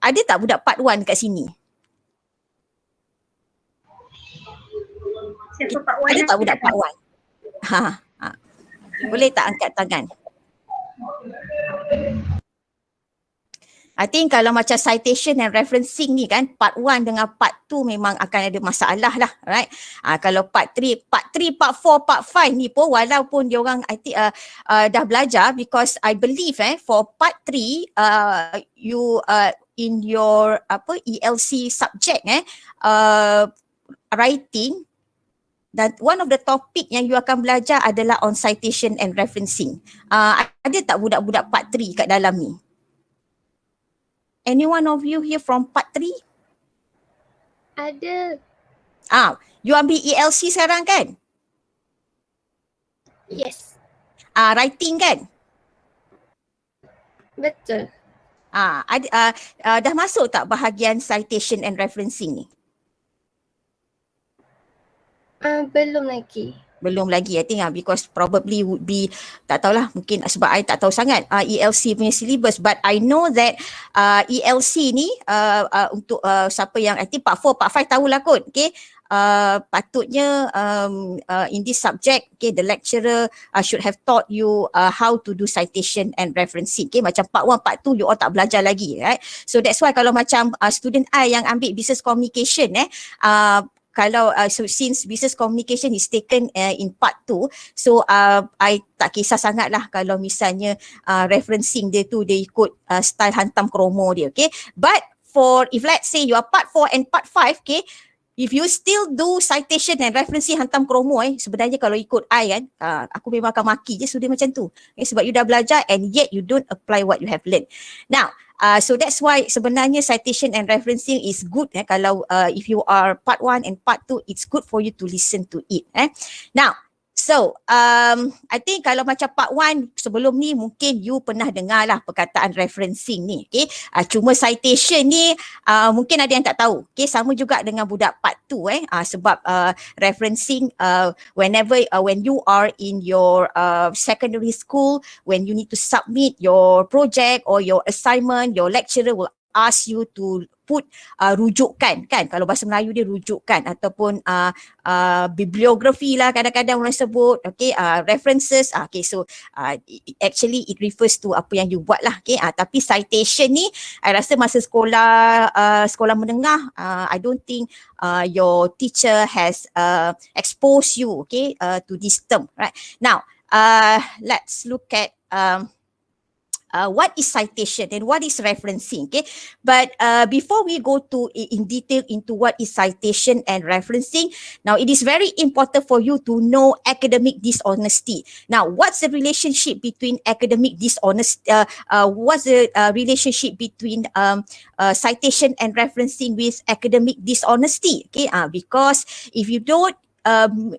Ada tak budak part 1 kat sini? Siapa part 1? Ada tak budak part 1? Boleh tak angkat tangan? I think kalau macam citation and referencing ni kan, part 1 dengan part 2 memang akan ada masalah lah, right? Kalau part 3, part 4, part 5 ni pun walaupun diorang I think dah belajar, because I believe for part 3 you in your ELC subject writing, dan one of the topic yang you akan belajar adalah on citation and referencing. Ada tak budak-budak part 3 kat dalam ni? Any one of you here from part 3? Ada. You ambil ELC sekarang kan? Yes. Writing kan? Betul. Dah masuk tak bahagian citation and referencing ni? Belum lagi. Belum lagi, I think because probably would be, tak tahulah, mungkin sebab I tak tahu sangat ELC punya syllabus, but I know that ELC ni untuk siapa yang I think part 4, part 5 tahulah kot, okay. Patutnya in this subject, okay, the lecturer should have taught you how to do citation and referencing, okay. Macam part 1, part 2 you all tak belajar lagi, right? So that's why kalau macam student I yang ambil business communication kalau so since business communication is taken in part 2, so I tak kisah sangat lah kalau misalnya referencing dia tu dia ikut style hantam kromo dia, okay. But for if let's say you are part 4 and part 5, okay, if you still do citation and referencing hantam kromo, sebenarnya kalau ikut I kan, aku memang akan maki je student macam tu, okay, sebab you dah belajar and yet you don't apply what you have learned. Now so that's why sebenarnya citation and referencing is good kalau if you are part 1 and part 2, it's good for you to listen to it. Now, so I think kalau macam part 1 sebelum ni mungkin you pernah dengar lah perkataan referencing ni, okay. Cuma citation ni mungkin ada yang tak tahu, okay. Sama juga dengan budak part 2 sebab referencing whenever when you are in your secondary school, when you need to submit your project or your assignment, your lecturer will ask you to put rujukan kan, kalau bahasa Melayu dia rujukan ataupun bibliografi lah kadang-kadang orang sebut, okay, references, okay. So actually it refers to apa yang you buat lah, okay. Tapi citation ni I rasa masa sekolah menengah, I don't think your teacher has exposed you, okay, to this term, right? Now let's look at what is citation and what is referencing, okay. But before we go to in detail into what is citation and referencing, now it is very important for you to know academic dishonesty. Now what's the relationship between academic dishonesty, what's the relationship between citation and referencing with academic dishonesty, okay. Because if you don't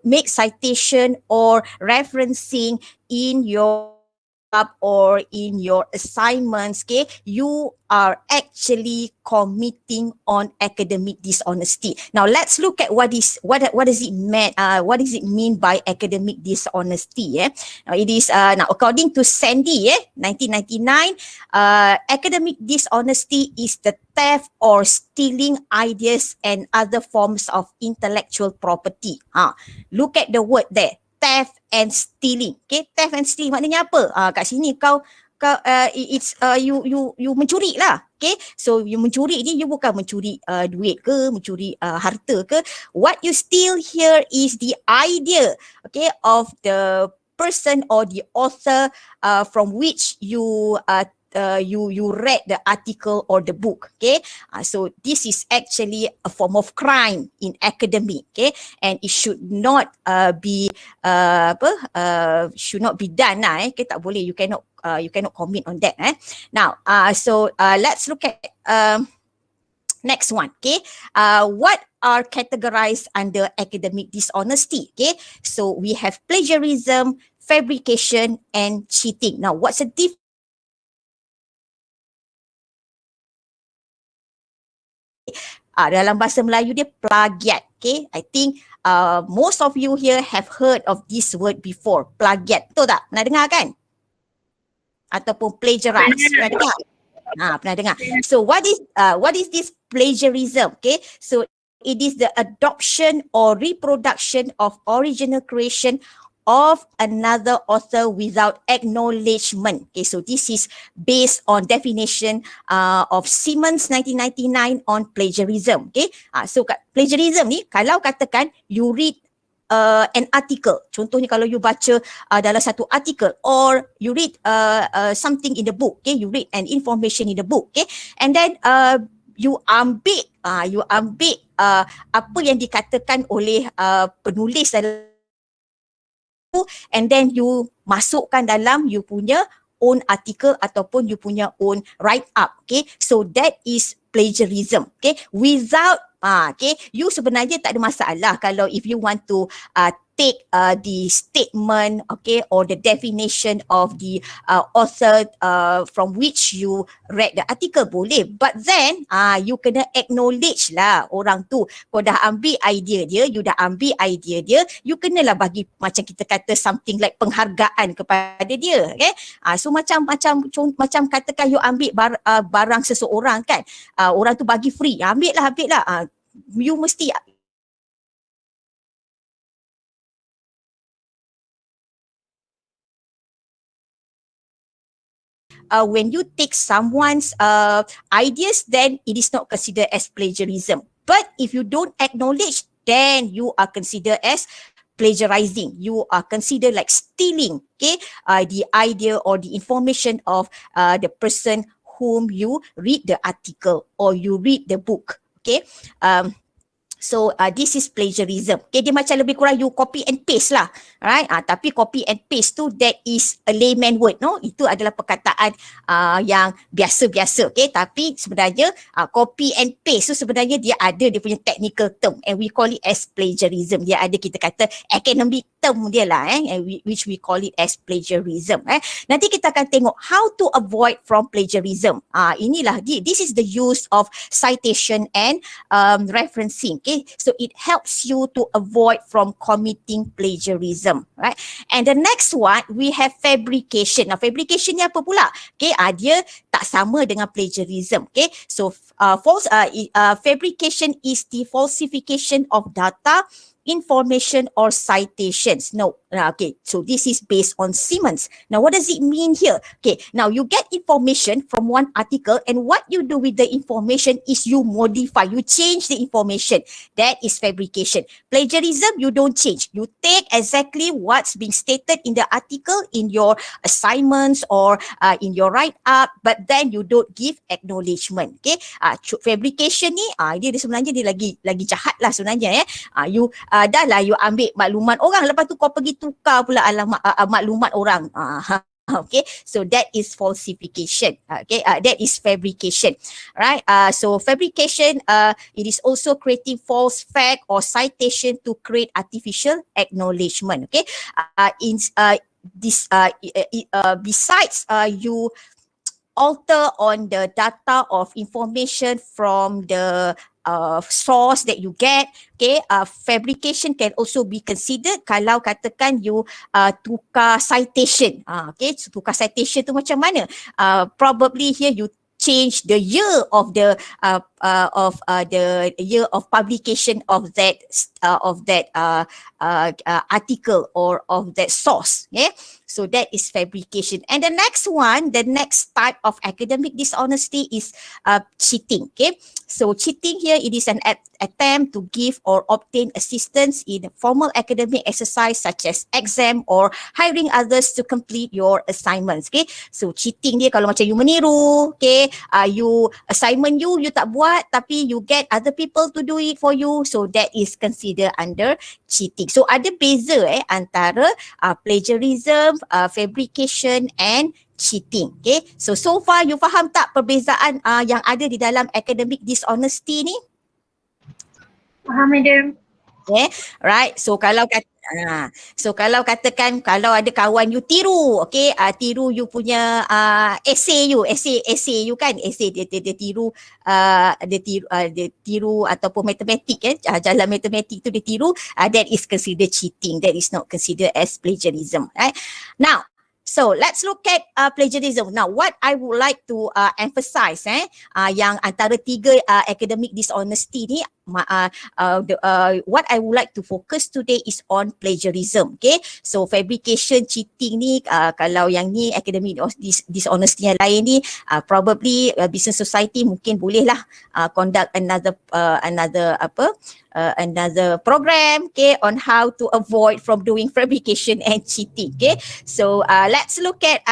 make citation or referencing in your or in your assignments, okay, you are actually committing on academic dishonesty. Now let's look at what does it mean by academic dishonesty. Now it is now according to Sandy 1999, academic dishonesty is the theft or stealing ideas and other forms of intellectual property. Look at the word there, theft and stealing. Okay, theft and stealing maknanya apa? Kat sini kau it's you mencuri lah. Okay, so you mencuri ni you bukan mencuri duit ke, mencuri harta ke. What you steal here is the idea, okay, of the person or the author from which you read the article or the book, okay. So this is actually a form of crime in academic, okay, and it should not be should not be done lah, okay. Tak boleh, you cannot commit on that. Now so let's look at next one, okay. What are categorized under academic dishonesty, okay. So we have plagiarism, fabrication and cheating. Now what's the difference? Dalam bahasa Melayu dia plagiat, okay. I think most of you here have heard of this word before, plagiat. Betul tak? Pernah dengar kan? Ataupun plagiarize, pernah dengar? Pernah dengar. So what is this plagiarism? Okay, so it is the adoption or reproduction of original creation of another author without acknowledgement. Okay, so this is based on definition of Simmons 1999 on plagiarism. Okay, so plagiarism ni kalau katakan you read an article. Contohnya kalau you baca dalam satu article or you read something in the book, okay, you read an information in the book, okay, and then you ambil apa yang dikatakan oleh penulis dalam and then you masukkan dalam you punya own article ataupun you punya own write up, okay, so that is plagiarism, okay, without okay, you sebenarnya tak ada masalah kalau if you want to take the statement, okay, or the definition of the author from which you read the article, boleh, but then you kena acknowledge lah orang tu. Kau dah ambil idea dia, you dah ambil idea dia, you kenalah bagi macam kita kata something like penghargaan kepada dia, okay. So macam katakan you ambil barang seseorang kan, orang tu bagi free, ambil lah, you mesti when you take someone's ideas, then it is not considered as plagiarism. But if you don't acknowledge, then you are considered as plagiarizing. You are considered like stealing, okay, the idea or the information of the person whom you read the article or you read the book, okay. So this is plagiarism. Okay, dia macam lebih kurang you copy and paste lah, right? Tapi copy and paste tu, that is a layman word, no? Itu adalah perkataan yang biasa-biasa, okay? Tapi sebenarnya copy and paste tu sebenarnya dia ada dia punya technical term and we call it as plagiarism. Dia ada kita kata academic term dia lah, which we call it as plagiarism. Nanti kita akan tengok how to avoid from plagiarism. Inilah this is the use of citation and referencing. Okay, so it helps you to avoid from committing plagiarism, right? And the next one we have fabrication. Now fabrication ni apa pula? Okay, dia tak sama dengan plagiarism. Okay, so fabrication is the falsification of data, information or citations. No, okay, so this is based on Simmons. Now what does it mean here? Okay, now you get information from one article and what you do with the information is you modify, you change the information. That is fabrication. Plagiarism, you don't change. You take exactly what's being stated in the article in your assignments or in your write-up, but then you don't give acknowledgement. Okay, fabrication ni dia sebenarnya dia lagi jahat lah sebenarnya. You dah lah you ambil maklumat orang, lepas tu kau pergi tukar pula alamat maklumat orang. Okay, so that is falsification. Okay, that is fabrication, right? So fabrication, it is also creating false fact or citation to create artificial acknowledgement. Okay, besides you alter on the data of information from the source that you get, okay, fabrication can also be considered kalau katakan you tukar citation. Okay, so tukar citation tu macam mana? Probably here you change the year of the year of publication of that article or of that source. Yeah, so that is fabrication. And the next one, the next type of academic dishonesty is cheating. Okay, so cheating here, it is an attempt to give or obtain assistance in a formal academic exercise such as exam or hiring others to complete your assignments. Okay, so cheating dia kalau macam you meniru, okay, you assignment you tak buat tapi you get other people to do it for you, so that is considered under cheating. So ada beza antara plagiarism, fabrication and cheating. Okay, so far you faham tak perbezaan yang ada di dalam academic dishonesty ni? Faham, madam. Okay, right. So kalau katakan kalau ada kawan you tiru, okay, tiru you punya essay you kan, essay dia tiru dia tiru ataupun matematik jalan matematik tu dia tiru, that is considered cheating. That is not considered as plagiarism, right? Now, So let's look at plagiarism. Now, what I would like to emphasize, yang antara tiga academic dishonesty ni, what I would like to focus today is on plagiarism. Okay, so fabrication, cheating ni, kalau yang ni academic dishonesty yang lain ni, probably business society mungkin boleh lah conduct another program, okay, on how to avoid from doing fabrication and cheating. Okay, so let's look at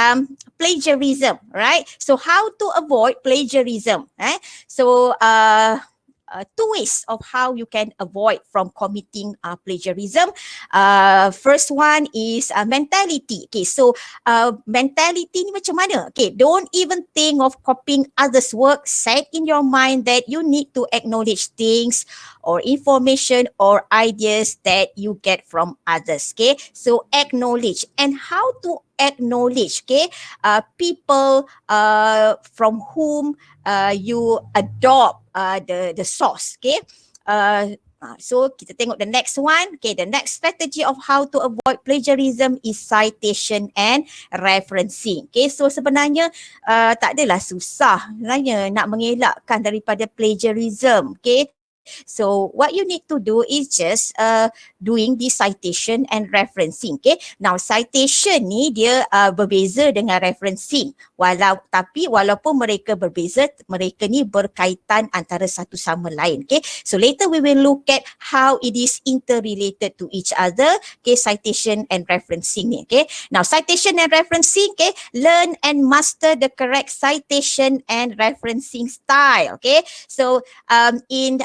plagiarism, right? So how to avoid plagiarism? So two ways of how you can avoid from committing plagiarism. First one is mentality. Okay, so mentality ni macam mana? Okay, don't even think of copying others' work. Set in your mind that you need to acknowledge things or information or ideas that you get from others. Okay, so acknowledge. And how to acknowledge? Okay, people from whom you adopt the source. Okay, so kita tengok the next one. Okay, the next strategy of how to avoid plagiarism is citation and referencing. Okay, so sebenarnya tak adalah susah sebenarnya nak mengelakkan daripada plagiarism. Okay, so what you need to do is just doing the citation and referencing. Okay, now citation ni dia berbeza dengan referencing. Tapi walaupun mereka berbeza, mereka ni berkaitan antara satu sama lain. Okay, so later we will look at how it is interrelated to each other. Okay, citation and referencing ni. Okay, now citation and referencing. Okay, learn and master the correct citation and referencing style. Okay, so in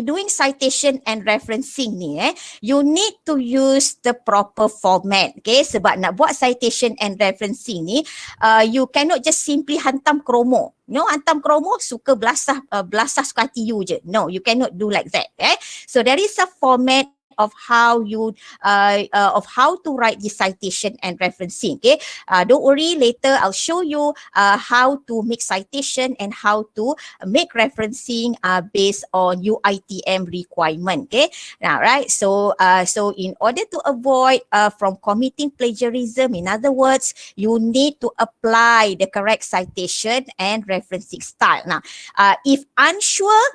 doing citation and referencing ni, you need to use the proper format. Okay, sebab nak buat citation and referencing ni, you cannot just simply hantam kromo. No, hantam kromo suka belasah suka hati you je. No, you cannot do like that. So there is a format of how to write the citation and referencing. Okay, don't worry, later I'll show you how to make citation and how to make referencing based on UITM requirement. Okay, now right, so in order to avoid from committing plagiarism, in other words, you need to apply the correct citation and referencing style. Now, if unsure,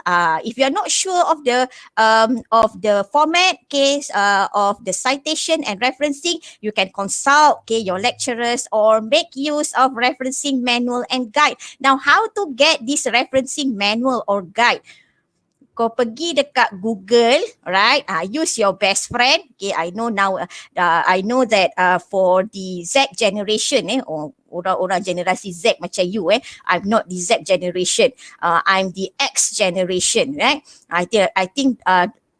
if you're not sure of the format, case of the citation and referencing, you can consult your lecturers or make use of referencing manual and guide. Now, how to get this referencing manual or guide? Kau pergi dekat Google, right? Use your best friend. Okay, I know now. I know that for the Z generation, orang-orang generasi Z macam you, I'm not the Z generation. I'm the X generation, right? I think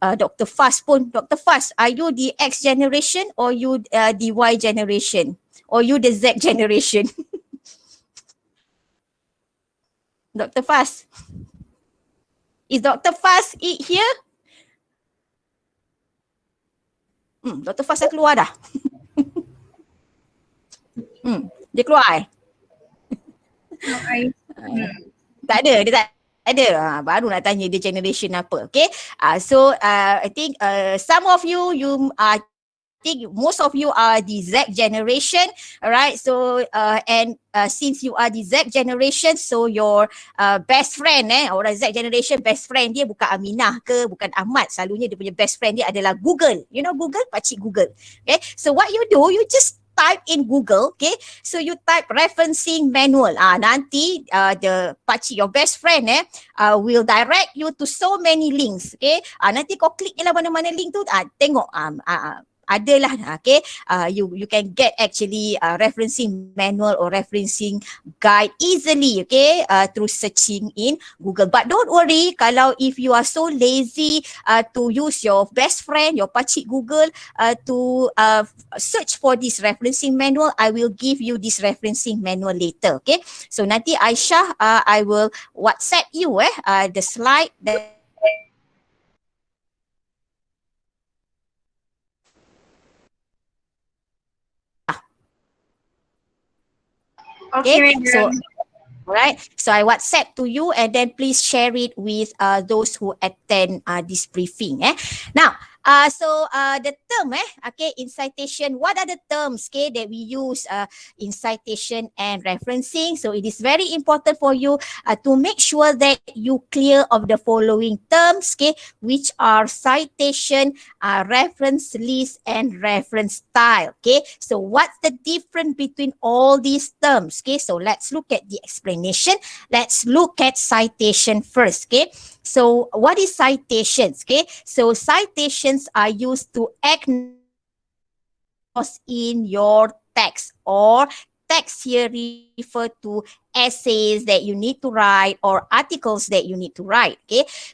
Dr. Fas pun, Dr. Fas, are you the X generation or you the Y generation? Or you the Z generation? Dr. Fas? Is Dr. Fas here? Dr. Fas dah keluar dah. Dia keluar Tak ada, dia tak ada. Baru nak tanya dia generation apa. Okay. So I think some of you I think most of you are the Z generation. Alright. So and since you are the Z generation, so your best friend, orang Z generation best friend dia bukan Aminah ke, bukan Ahmad. Selalunya dia punya best friend dia adalah Google. You know Google? Pakcik Google. Okay. So what you do, you just type in Google, okay? So you type referencing manual. Nanti the pakcik, your best friend, will direct you to so many links, okay? Nanti kau klik je lah mana-mana link tu, tengok adalah, okay? You can get actually referencing manual or referencing guide easily, okay? Through searching in Google. But don't worry, kalau if you are so lazy to use your best friend, your pakcik Google to search for this referencing manual, I will give you this referencing manual later, okay? So nanti Aisyah, I will WhatsApp you the slide that Okay, so alright, so I WhatsApp to you and then please share it with those who attend this briefing. Now, The term okay, in citation, what are the terms that we use in citation and referencing? So it is very important for you to make sure that you clear of the following terms, which are citation, reference list, and reference style. So what's the difference between all these terms? So let's look at the explanation. Let's look at citation first. So what is citations? So citations are used to acknowledge in your text, or text here refer to essays that you need to write or articles that you need to write.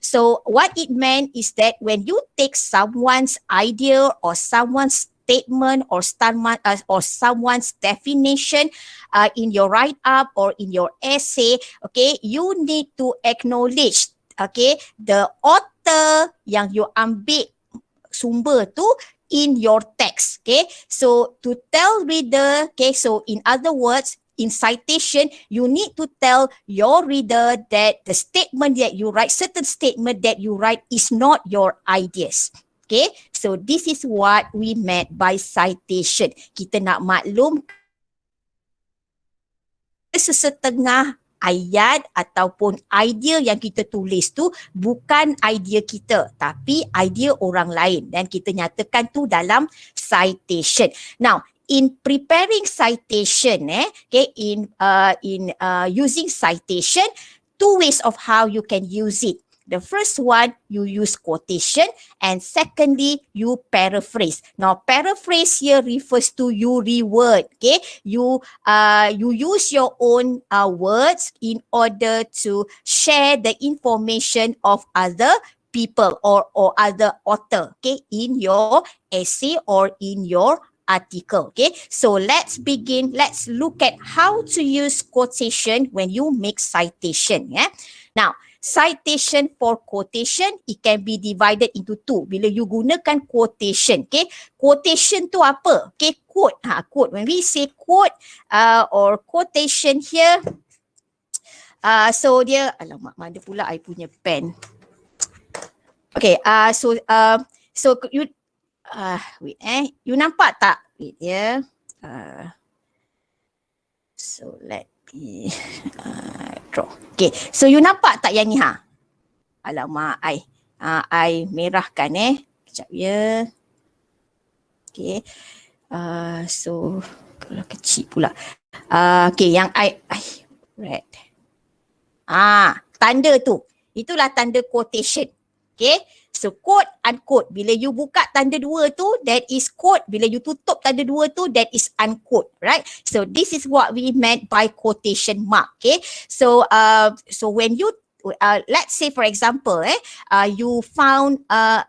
So what it meant is that when you take someone's idea or someone's statement or someone's definition in your write-up or in your essay, you need to acknowledge the author yang you ambil sumber tu in your text. So to tell reader, so in other words, in citation, you need to tell your reader that the statement that you write, certain statement that you write is not your ideas. So this is what we meant by citation. Kita nak maklum sesetengah ayat ataupun idea yang kita tulis tu bukan idea kita, tapi idea orang lain, dan kita nyatakan tu dalam citation. Now, in preparing citation, in using citation, two ways of how you can use it. The first one, you use quotation, and secondly, you paraphrase. Now, paraphrase here refers to you reword. You use your own words in order to share the information of other people or other author, in your essay or in your article. So let's begin. Let's look at how to use quotation when you make citation. Now, citation for quotation, it can be divided into two. Bila you gunakan quotation, quotation tu apa? Quote. Quote. When we say quote or quotation here, so dia, alamak, mana pula I punya pen? So you, wait, you nampak tak? Wait, so let me draw. So you nampak tak yang ni Alamak, I merahkan Kejap ya. So kalau kecil pula. Yang I red. Tanda tu. Itulah tanda quotation. So quote, unquote. Bila you buka tanda dua tu, that is quote. Bila you tutup tanda dua tu, that is unquote, right? So this is what we meant by quotation mark. So when you let's say for example, you found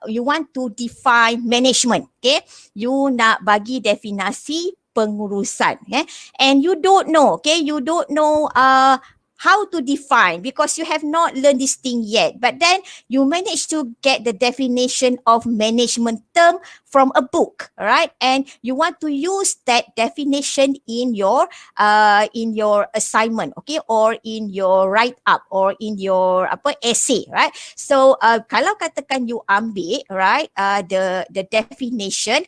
you want to define management. You nak bagi definasi pengurusan. And you don't know. You don't know how to define because you have not learned this thing yet. But then you manage to get the definition of management term from a book, right? And you want to use that definition in your assignment, or in your write-up or in your essay, right? So kalau katakan you ambil, right, the definition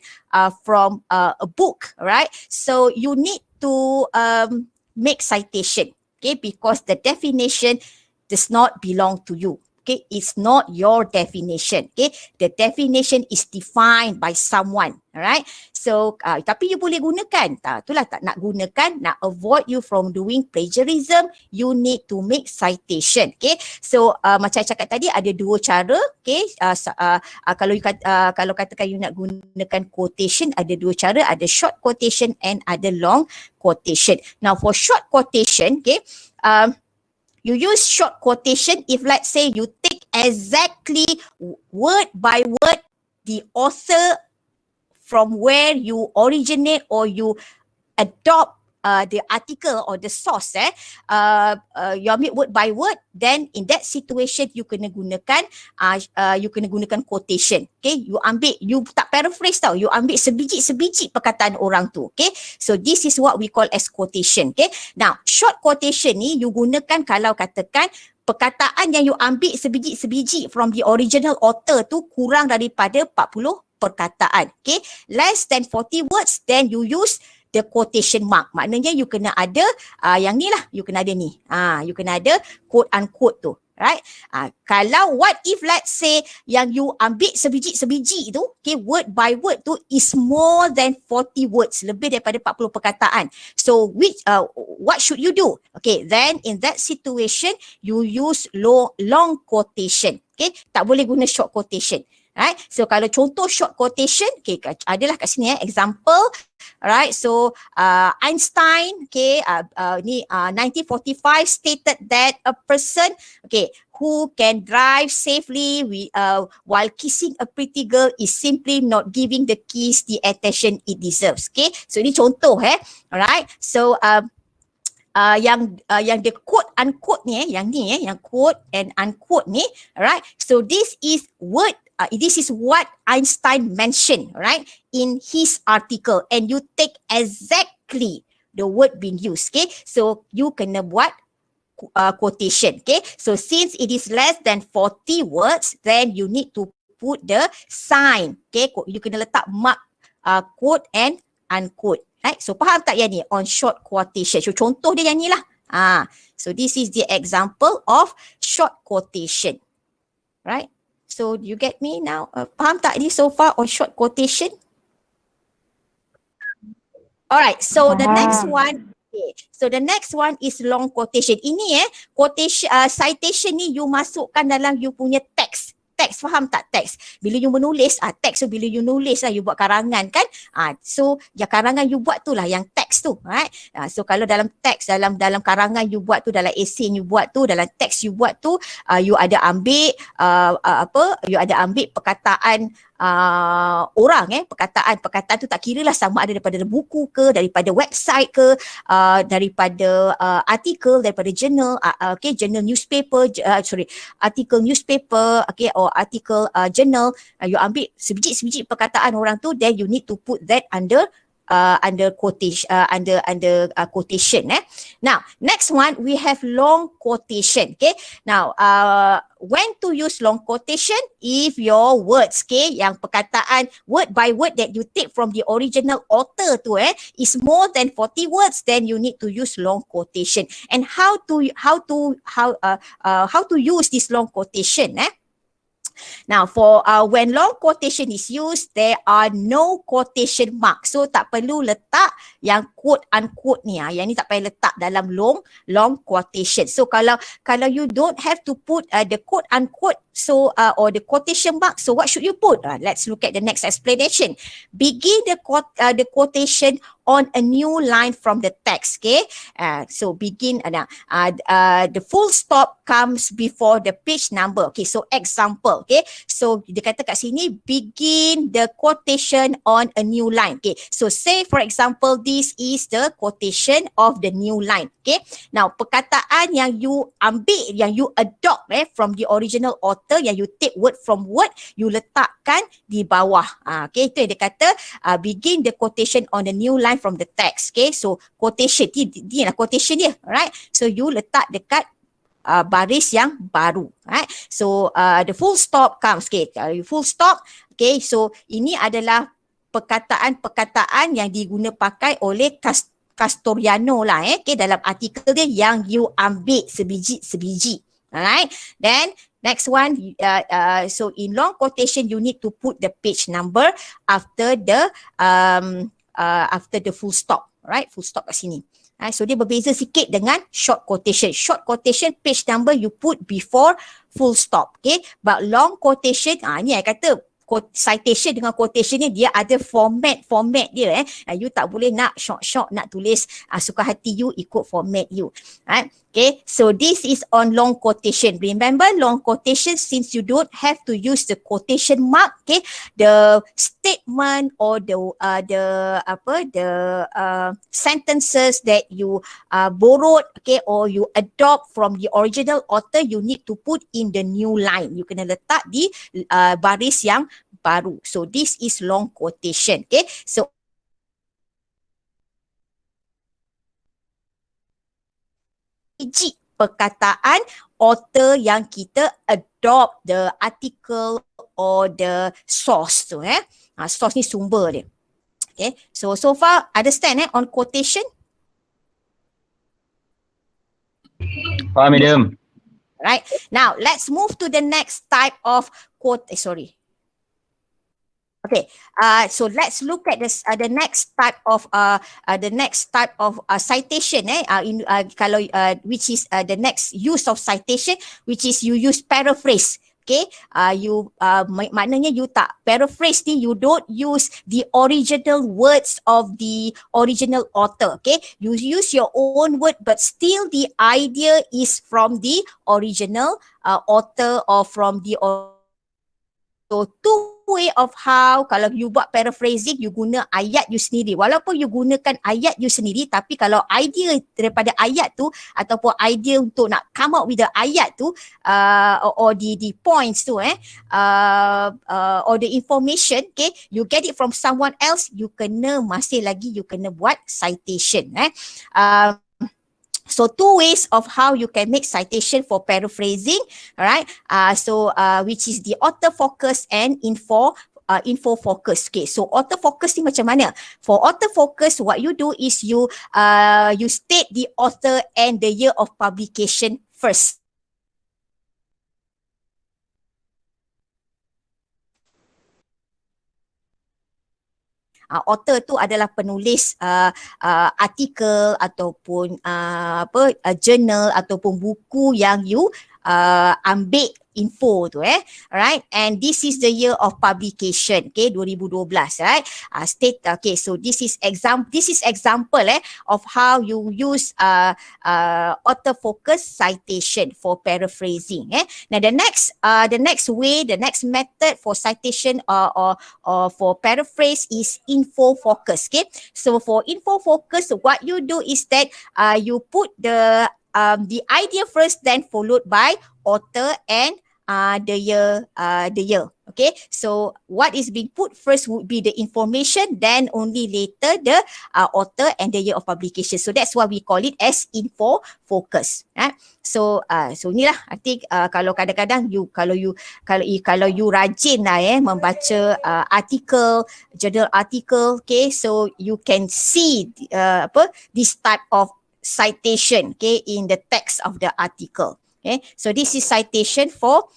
from a book, right? So you need to make citation. Because the definition does not belong to you. It's not your definition. The definition is defined by someone. Alright? So, tapi you boleh gunakan. Itulah tak nak gunakan, nak avoid you from doing plagiarism, you need to make citation. So, macam saya cakap tadi, ada dua cara. Kalau katakan you nak gunakan quotation, ada dua cara. Ada short quotation and ada long quotation. Now, for short quotation, you use short quotation if let's say you take exactly word by word the author from where you originate or you adopt the article or the source, you ambil word by word, then in that situation you kena gunakan quotation. You ambil, you tak paraphrase tau, you ambil sebiji perkataan orang tu. So this is what we call as quotation. Now short quotation ni you gunakan kalau katakan perkataan yang you ambil sebiji from the original author tu kurang daripada 40 perkataan. Okay, less than 40 words, then you use the quotation mark. Maknanya you kena ada yang ni lah, you kena ada ni. You kena ada quote unquote tu. Right? Kalau what if let's say yang you ambil sebiji-sebiji tu, okay, word by word tu is more than 40 words, lebih daripada 40 perkataan. So what should you do? Okay, then in that situation you use long quotation. Okay, tak boleh guna short quotation. Right? So kalau contoh short quotation, okay, adalah kat sini example. Right, so Einstein, okay, 1945 stated that a person, okay, who can drive safely while kissing a pretty girl is simply not giving the kiss the attention it deserves. Okay, so ini contoh, alright. So yang the quote unquote ni, yang quote and unquote ni, right? So this is what Einstein mentioned, right, in his article, and you take exactly the word being used. Okay, so you kena buat quotation. Okay, so since it is less than 40 words, then you need to put the sign. Okay, you kena letak mark quote and unquote. Right, so faham tak yang ni on short quotation? So contoh dia yang ni lah. So this is the example of short quotation. Right, so you get me now? Faham tak ni so far on short quotation? Alright, so the next one. Okay, so the next one is long quotation. Ini quotation, citation ni you masukkan dalam you punya text. Teks, faham tak teks? Bila you menulis, teks tu bila you nulis lah, you buat karangan kan? So yang karangan you buat tu lah yang teks tu, right? So kalau dalam teks, dalam karangan you buat tu, dalam esei you buat tu, dalam teks you buat tu, you ada ambil you ada ambil perkataan orang, perkataan tu tak kira lah sama ada daripada buku ke, daripada website ke, daripada artikel, daripada journal, okay, journal newspaper, artikel newspaper, okay, or article journal, you ambil sebiji-sebiji perkataan orang tu, then you need to put that under quotation, quotation. Now, next one we have long quotation. Okay, now when to use long quotation? If your words, okay, yang perkataan word by word that you take from the original author tu is more than 40 words, then you need to use long quotation. And how to use this long quotation? Now, for when long quotation is used, there are no quotation marks. So, tak perlu letak yang quote unquote ni. Yang ni tak payah letak dalam long quotation. So, kalau you don't have to put the quote unquote, so or the quotation mark, so what should you put? Let's look at the next explanation. Begin the quotation on a new line from the text. Okay, so begin. The full stop comes before the page number. Okay, so example. Okay, so dia kata kat sini begin the quotation on a new line. Okay, so say for example this is the quotation of the new line. Okay, now perkataan yang you ambil, yang you adopt from the original author, yang you take word from word, you letakkan di bawah. Okay, itu yang dia kata begin the quotation on the new line from the text. Okay, so quotation dia lah quotation dia, right? So you letak dekat baris yang baru, right? So the full stop comes. Okay, full stop. Okay, so ini adalah perkataan-perkataan yang diguna pakai oleh Castoriano lah, okay, dalam artikel dia yang you ambil sebiji-sebiji. Alright, then next one, so in long quotation you need to put the page number after the full stop, right? Full stop kat sini. So dia berbeza sikit dengan short quotation. Short quotation page number you put before full stop, okay? But long quotation, ni I kata citation dengan quotation ni dia ada format dia. You tak boleh nak short nak tulis suka hati you, ikut format you. Right? Okay, so this is on long quotation. Remember long quotation, since you don't have to use the quotation mark, okay, the statement or the sentences that you borrowed, okay, or you adopt from the original author, you need to put in the new line. You kena letak di baris yang baru. So this is long quotation. Okay, so perkataan author yang kita adopt the article or the source tu source ni sumber dia. Okay, so far understand on quotation? Faham, madam. Right. Now let's move to the next type of quote. Okay. So let's look at this the next type of citation. Kalau which is the next use of citation, which is you use paraphrase. Okay, maknanya you tak paraphrase ni, you don't use the original words of the original author. Okay, you use your own word, but still the idea is from the original author or from the So two way of how kalau you buat paraphrasing, you guna ayat you sendiri. Walaupun you gunakan ayat you sendiri, tapi kalau idea daripada ayat tu ataupun idea untuk nak come up with the ayat tu or the points tu or the information, okay, you get it from someone else, you masih lagi buat citation. So two ways of how you can make citation for paraphrasing, right? Which is the author focus and info focus. Okay, so author focus ni macam mana? For author focus, what you do is you state the author and the year of publication first. Author tu adalah penulis artikel ataupun journal ataupun buku yang you ambil info tu right, and this is the year of publication, okay, 2012, right, okay, so this is example of how you use author focus citation for paraphrasing. Now the next way, the next method for citation or for paraphrase is info focus. Okay, so for info focus, what you do is that you put the idea first, then followed by author and the year. Okay, so what is being put first would be the information, then only later the author and the year of publication. So that's why we call it as info focus. So inilah, I think kalau kadang-kadang kalau you rajin lah membaca artikel, journal article, okay, so you can see this type of citation, okay, in the text of the article. Okay, so this is citation for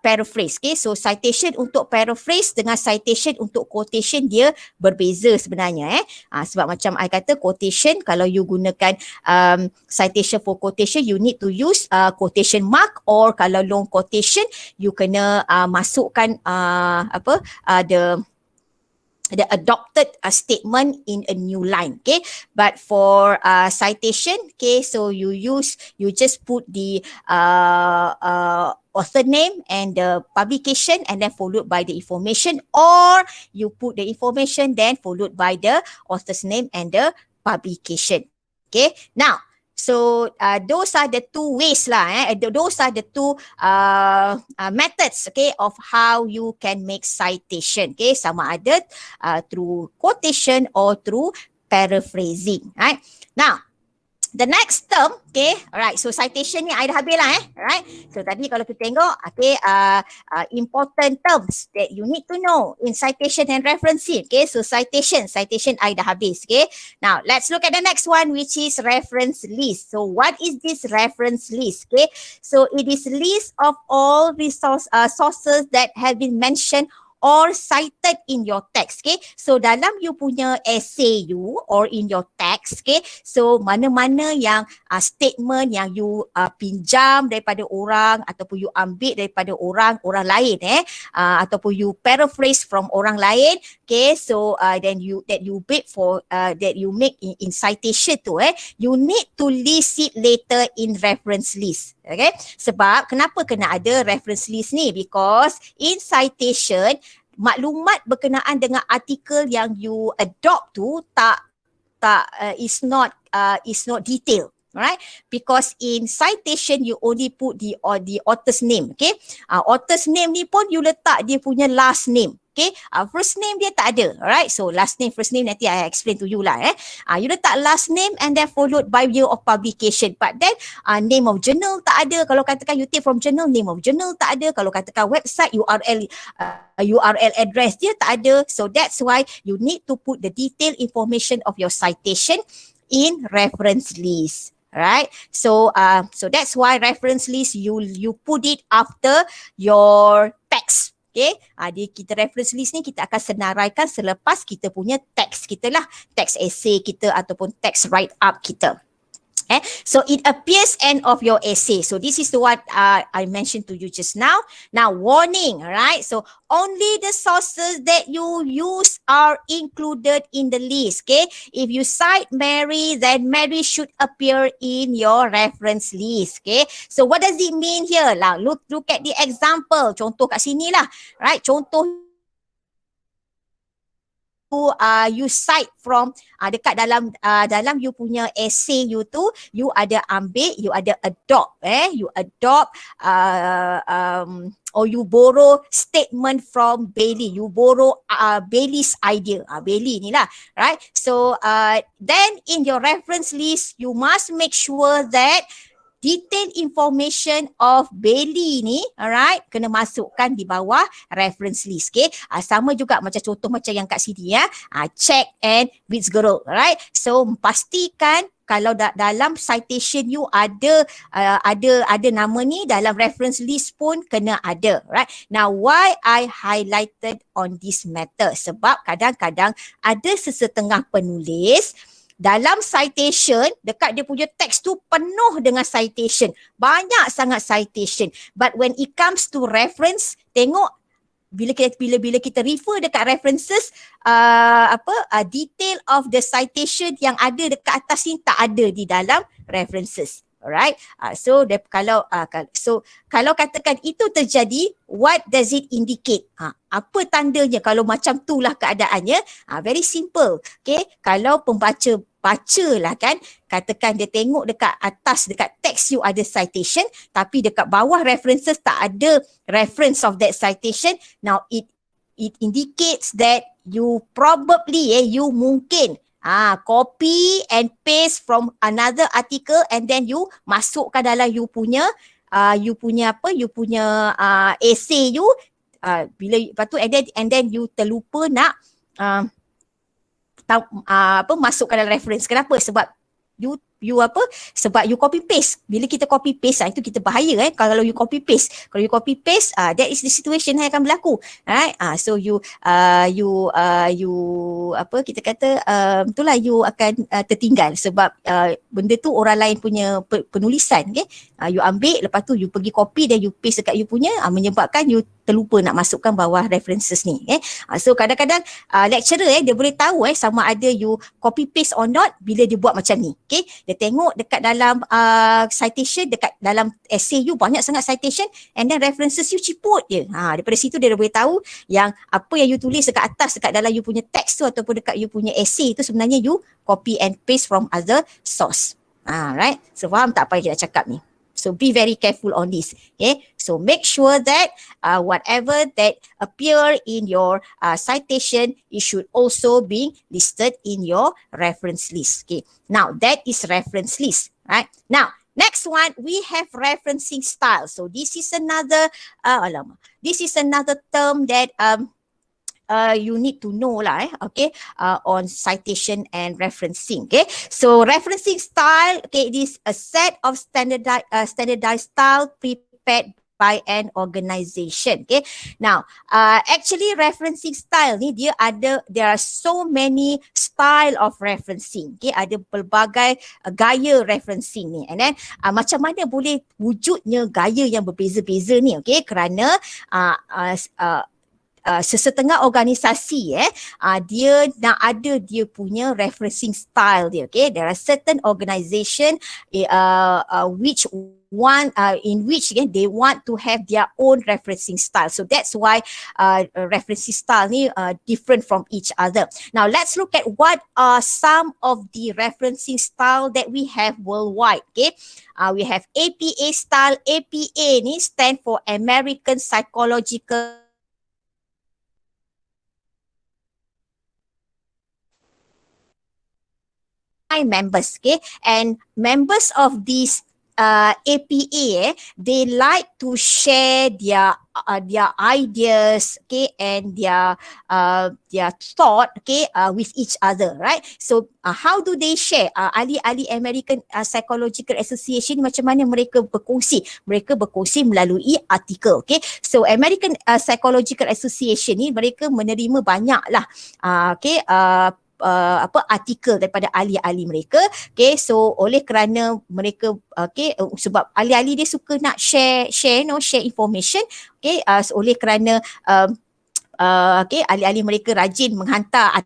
paraphrase. Okay, so citation untuk paraphrase dengan citation untuk quotation dia berbeza sebenarnya. Sebab macam I kata quotation, kalau you gunakan citation for quotation, you need to use quotation mark, or kalau long quotation, you kena masukkan the adopted statement in a new line. Okay, but for citation, okay, so you just put the author name and the publication, and then followed by the information, or you put the information then followed by the author's name and the publication. Okay, now so those are the two ways lah. Those are the two methods, okay, of how you can make citation. Okay, sama ada through quotation or through paraphrasing. Right. Now, the next term, okay, alright, so citation ni I dah habis lah alright. So tadi kalau kita tengok, okay, important terms that you need to know in citation and referencing, okay, so citation I dah habis, okay. Now, let's look at the next one, which is reference list. So what is this reference list, okay? So it is list of all sources that have been mentioned or cited in your text, okay? So dalam you punya essay you or in your text, okay? So mana-mana yang statement yang you pinjam daripada orang ataupun you ambil daripada orang lain ataupun you paraphrase from orang lain, okay? So then you make for that you make in citation tu you need to list it later in reference list. Okay, sebab kenapa kena ada reference list ni? Because in citation, maklumat berkenaan dengan artikel yang you adopt tu is not detailed. Alright, because in citation you only put the author's name. Okay, author's name ni pun you letak dia punya last name. Okay, first name dia tak ada. Alright, so last name, first name nanti I explain to you lah. You letak last name and then followed by year of publication. But then name of journal tak ada. Kalau katakan you take from journal, name of journal tak ada. Kalau katakan website, URL address dia tak ada. So that's why you need to put the detailed information of your citation in reference list. Right, so that's why reference list you put it after your text. Okay, kita reference list ni kita akan senaraikan selepas kita punya teks kita lah, teks essay kita ataupun teks write up kita. So it appears end of your essay. So this is the what I mentioned to you just now. Now warning, right? So only the sources that you use are included in the list. Okay, if you cite Mary, then Mary should appear in your reference list. Okay, so what does it mean here? Lah, look at the example. Contoh kat sini lah, right? Contoh you cite from dekat dalam you punya essay you tu, you ada ambil, you ada adopt, you adopt or you borrow statement from Bailey, you borrow Bailey's idea, Bailey ni lah, right? So then in your reference list you must make sure that detailed information of Bailey ni, alright, kena masukkan di bawah reference list. Okay, sama juga macam contoh macam yang kat sini ya, check and Witsgerald, alright. So pastikan kalau dalam citation you ada nama ni, dalam reference list pun kena ada, right? Now why I highlighted on this matter? Sebab kadang-kadang ada sesetengah penulis dalam citation, dekat dia punya teks tu penuh dengan citation. Banyak sangat citation. But when it comes to reference, tengok bila kita refer dekat references, detail of the citation yang ada dekat atas ni tak ada di dalam references. Alright, so kalau katakan itu terjadi, what does it indicate? Apa tandanya kalau macam tu lah keadaannya? Very simple. Okay, kalau pembaca bacalah kan, katakan dia tengok dekat atas, dekat teks you ada citation, tapi dekat bawah references tak ada reference of that citation. Now it indicates that you probably, you mungkin copy and paste from another article and then you masukkan dalam you punya essay you, bila lepas tu and then you terlupa nak masukkan dalam reference. Kenapa? Sebab sebab you copy paste. Bila kita copy paste, itu kita bahaya kalau you copy paste. Kalau you copy paste, that is the situation yang akan berlaku. Right? So kita kata itulah you akan tertinggal sebab benda tu orang lain punya penulisan, okay? You ambil, lepas tu you pergi copy dan you paste dekat you punya, menyebabkan you terlupa nak masukkan bawah references ni. So kadang-kadang lecturer dia boleh tahu sama ada you copy paste or not bila dia buat macam ni. Okay? Dia tengok dekat dalam citation, dekat dalam essay you banyak sangat citation and then references you ciput je. Daripada situ dia boleh tahu yang apa yang you tulis dekat atas, dekat dalam you punya teks tu ataupun dekat you punya essay tu sebenarnya you copy and paste from other source. Right? So faham tak apa yang kita cakap ni? So be very careful on this. Okay, so make sure that whatever that appear in your citation, it should also be listed in your reference list. Okay, now that is reference list, right? Now next one, we have referencing style. So this is another term that you need to know lah, okay, on citation and referencing. Okay, so referencing style, okay, it is a set of standardized style prepared by an organization. Okay, now actually referencing style ni there are so many style of referencing. Okay, ada pelbagai gaya referencing ni, and then macam mana boleh wujudnya gaya yang berbeza-beza ni? Okay, kerana sesetengah organisasi dia nak ada dia punya referencing style dia. Okay, there are certain organisation which they want to have their own referencing style. So that's why referencing style ni different from each other. Now let's look at what are some of the referencing style that we have worldwide. Okay, we have APA style. APA ni stand for American Psychological members, okay, and members of these APA, they like to share their ideas, okay, and their thought, okay, with each other, right? So how do they share? Ahli-ahli American Psychological Association, macam mana mereka berkongsi? Mereka berkongsi melalui artikel, okay. So American Psychological Association ni mereka menerima banyak lah, okay, artikel daripada ahli-ahli mereka, okay. So oleh kerana mereka, okay, sebab ahli-ahli dia suka nak share information, okay, so oleh kerana okay, ahli-ahli mereka rajin menghantar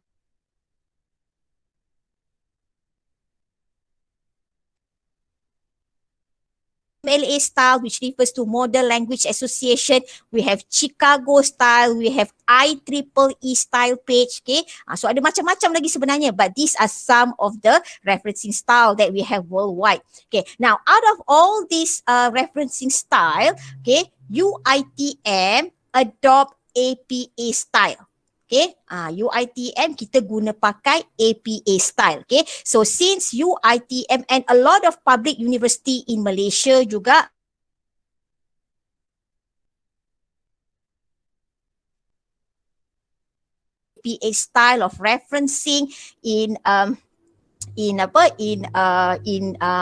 MLA style, which refers to Model Language Association. We have Chicago style, we have IEEE style page, okay. So ada macam-macam lagi sebenarnya, but these are some of the referencing style that we have worldwide. Okay, now out of all these referencing style, okay, UITM adopt APA style. Okay, UITM kita guna pakai APA style. Okay, so since UITM and a lot of public university in Malaysia juga APA style of referencing in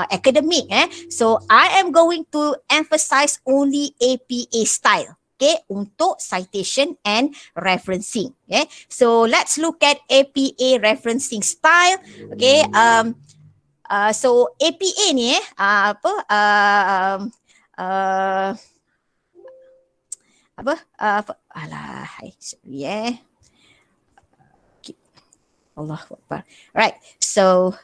academic, so I am going to emphasize only APA style, okay, untuk citation and referencing. Okay, so let's look at APA referencing style. Okay, so APA ni sorry Allahu Akbar. Right, so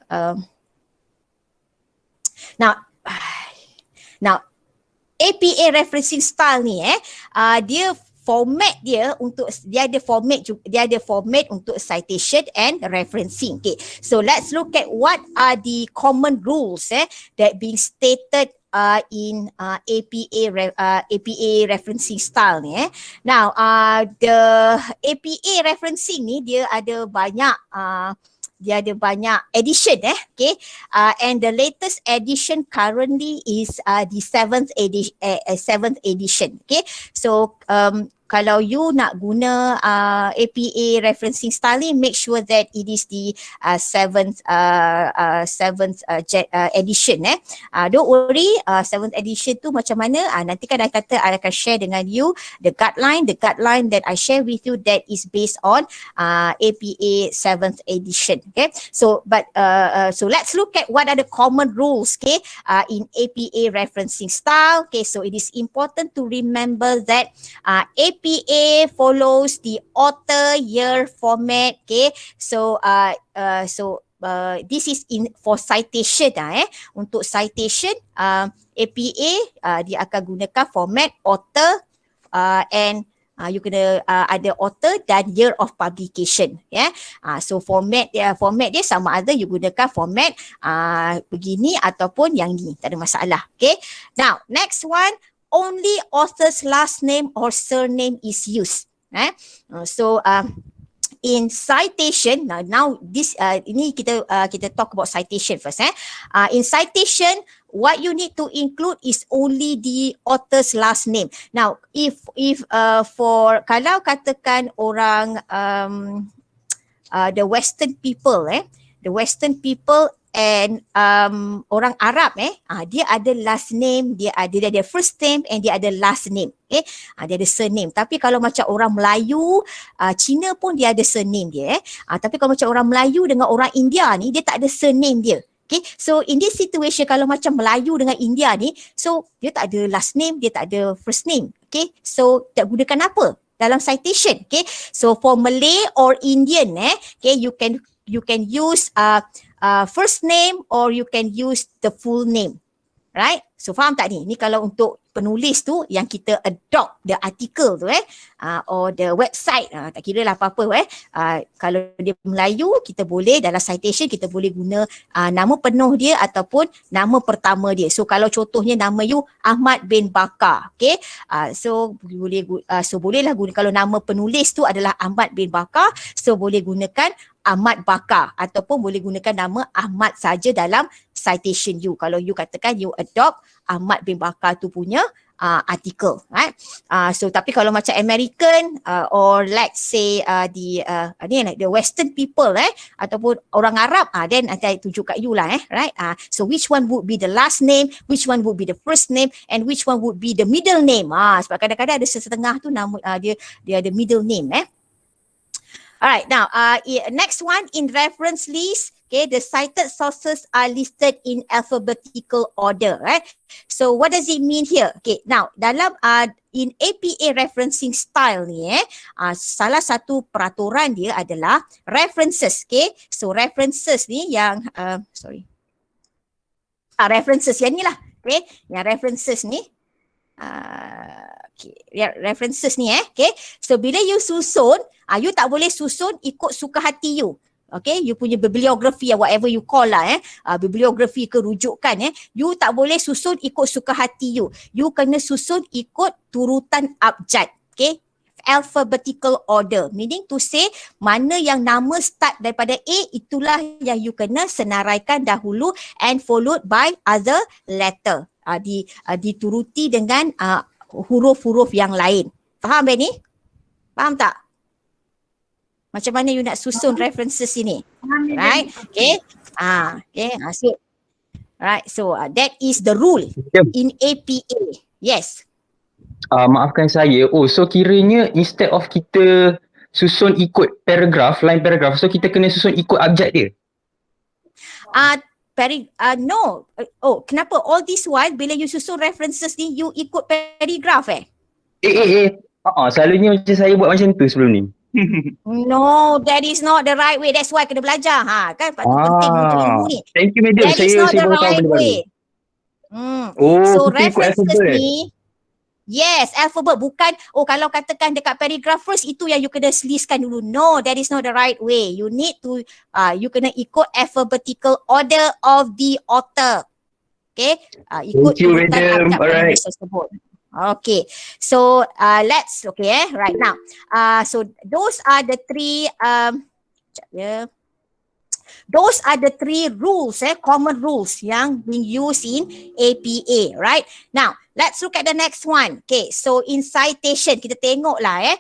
now APA referencing style ni dia format dia untuk, dia ada format untuk citation and referencing. Okay, so let's look at what are the common rules that being stated in APA referencing style ni. Now the APA referencing ni dia ada banyak edition, okay, and the latest edition currently is the 7th edition, okay. So kalau you nak guna APA referencing style ni, make sure that it is the 7th edition. Don't worry, 7th edition tu macam mana, nanti kan I akan share dengan you the guideline that I share with you, that is based on APA 7th edition. Okay, so so let's look at what are the common rules, okay, in APA referencing style. Okay, so it is important to remember that APA follows the author year format. Okay, so this is for citation. Untuk citation, APA dia akan gunakan format author and you kena ada author dan year of publication, so format dia sama ada you gunakan format begini ataupun yang ni, tak ada masalah. Okay, now next one, only author's last name or surname is used. So in citation, now this ini kita talk about citation first. In citation, what you need to include is only the author's last name. Now if for kalau katakan orang the Western people, and orang Arab, dia ada last name, dia ada first name and dia ada last name. Dia ada surname. Tapi kalau macam orang Melayu, Cina pun dia ada surname dia. Tapi kalau macam orang Melayu dengan orang India ni, dia tak ada surname dia. Okay, so in this situation, kalau macam Melayu dengan India ni, so dia tak ada last name, dia tak ada first name. Okay, so tak gunakan apa dalam citation. Okay, so for Malay or Indian, okay, you can use first name or you can use the full name. Right? So faham tak ni? Ni kalau untuk penulis tu yang kita adopt the article tu or the website, tak kira lah apa-apa kalau dia Melayu, kita boleh dalam citation kita boleh guna nama penuh dia ataupun nama pertama dia. So kalau contohnya nama you Ahmad bin Bakar, okay, so bolehlah guna, kalau nama penulis tu adalah Ahmad bin Bakar, so boleh gunakan Ahmad Bakar ataupun boleh gunakan nama Ahmad saja dalam citation you. Kalau you katakan you adopt Ahmad bin Bakar tu punya artikel, right? So tapi kalau macam American or let's say the Western people ataupun orang Arab, then I tunjuk kat you lah, right? So which one would be the last name, which one would be the first name, and which one would be the middle name? Sebab kadang-kadang ada setengah tu nama dia ada middle name, Alright, now next one in reference list. Okay, the cited sources are listed in alphabetical order, right? So what does it mean here? Okay, now dalam in APA referencing style ni, salah satu peraturan dia adalah references. Okay, so references ni yang references yang ni lah. Okay, yang references ni. References ni okay. So bila you susun, you tak boleh susun ikut suka hati you. Okay, you punya bibliografi whatever you call lah bibliografi ke rujukan you tak boleh susun ikut suka hati you. You kena susun ikut turutan abjad. Okay, alphabetical order, meaning to say mana yang nama start daripada A, itulah yang you kena senaraikan dahulu and followed by other letter. Dituruti dengan huruf-huruf yang lain. Faham Benny? Faham tak? Macam mana you nak susun references ini? Right? Okay. So right. So that is the rule in APA. Yes. Maafkan saya. So kiranya instead of kita susun ikut paragraf, line paragraf, so kita kena susun ikut abjad dia? No. Kenapa all this while bila you susun references ni you ikut paragraph Selalunya macam saya buat macam tu sebelum ni. No, that is not the right way. That's why kena belajar. Kan penting untuk ilmu ni. Thank you madam. That is not the right way. So references ni, yes, alphabet bukan, kalau katakan dekat paragraph first, itu yang you kena listkan dulu. No, that is not the right way. You need to, you kena ikut alphabetical order of the author. Okay, ikut urutan abjad penulis tersebut. Okay, so let's, right now. So those are the three, those are the three rules, common rules yang being used in APA, right? Now, let's look at the next one. Okay, so in citation, kita tengoklah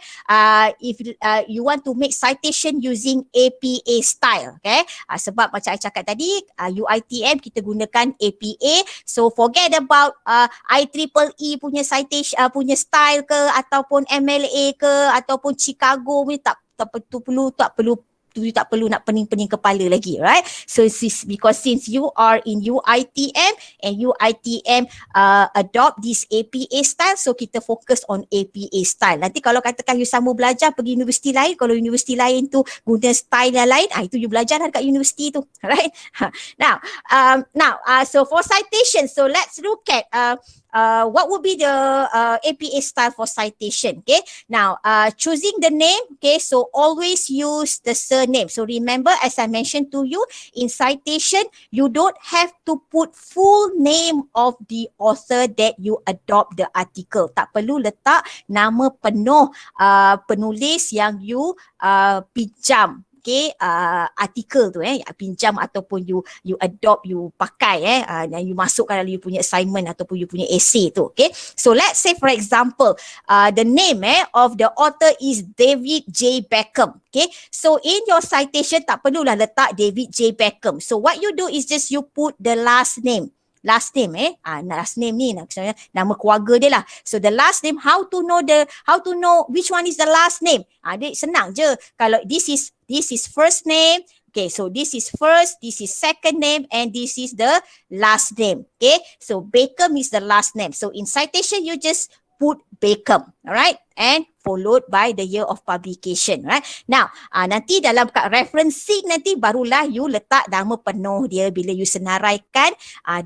if you want to make citation using APA style, okay? Sebab macam I cakap tadi, UiTM kita gunakan APA, so forget about IEEE punya citation, punya style ke, ataupun MLA ke, ataupun Chicago punya, tak perlu nak pening-pening kepala lagi, right? So because since you are in UiTM and UiTM adopt this APA style, so kita fokus on APA style. Nanti kalau katakan you sambung belajar pergi universiti lain, kalau universiti lain tu guna style yang lain, itu you belajar dekat universiti tu, right? Now, so for citation, so let's look at what would be the APA style for citation. Okay, now choosing the name, okay, so always use the surname. So remember, as I mentioned to you, in citation you don't have to put full name of the author that you adopt the article. Tak perlu letak nama penuh penulis yang you pinjam, okay, artikel tu pinjam ataupun you adopt, you pakai dan you masukkan dalam you punya assignment ataupun you punya essay tu, okay. So let's say for example the name of the author is David J. Beckham, okay. So in your citation tak perlulah letak David J. Beckham. So what you do is just you put the last name last name ni nama keluarga dia lah. So the last name, how to know which one is the last name? Dia senang je. Kalau this is first name, okay, so this is first, this is second name, and this is the last name, okay. So Beckham is the last name. So in citation you just put Beckham, alright, and followed by the year of publication, right? Now, nanti dalam kat referencing nanti barulah you letak nama penuh dia bila you senaraikan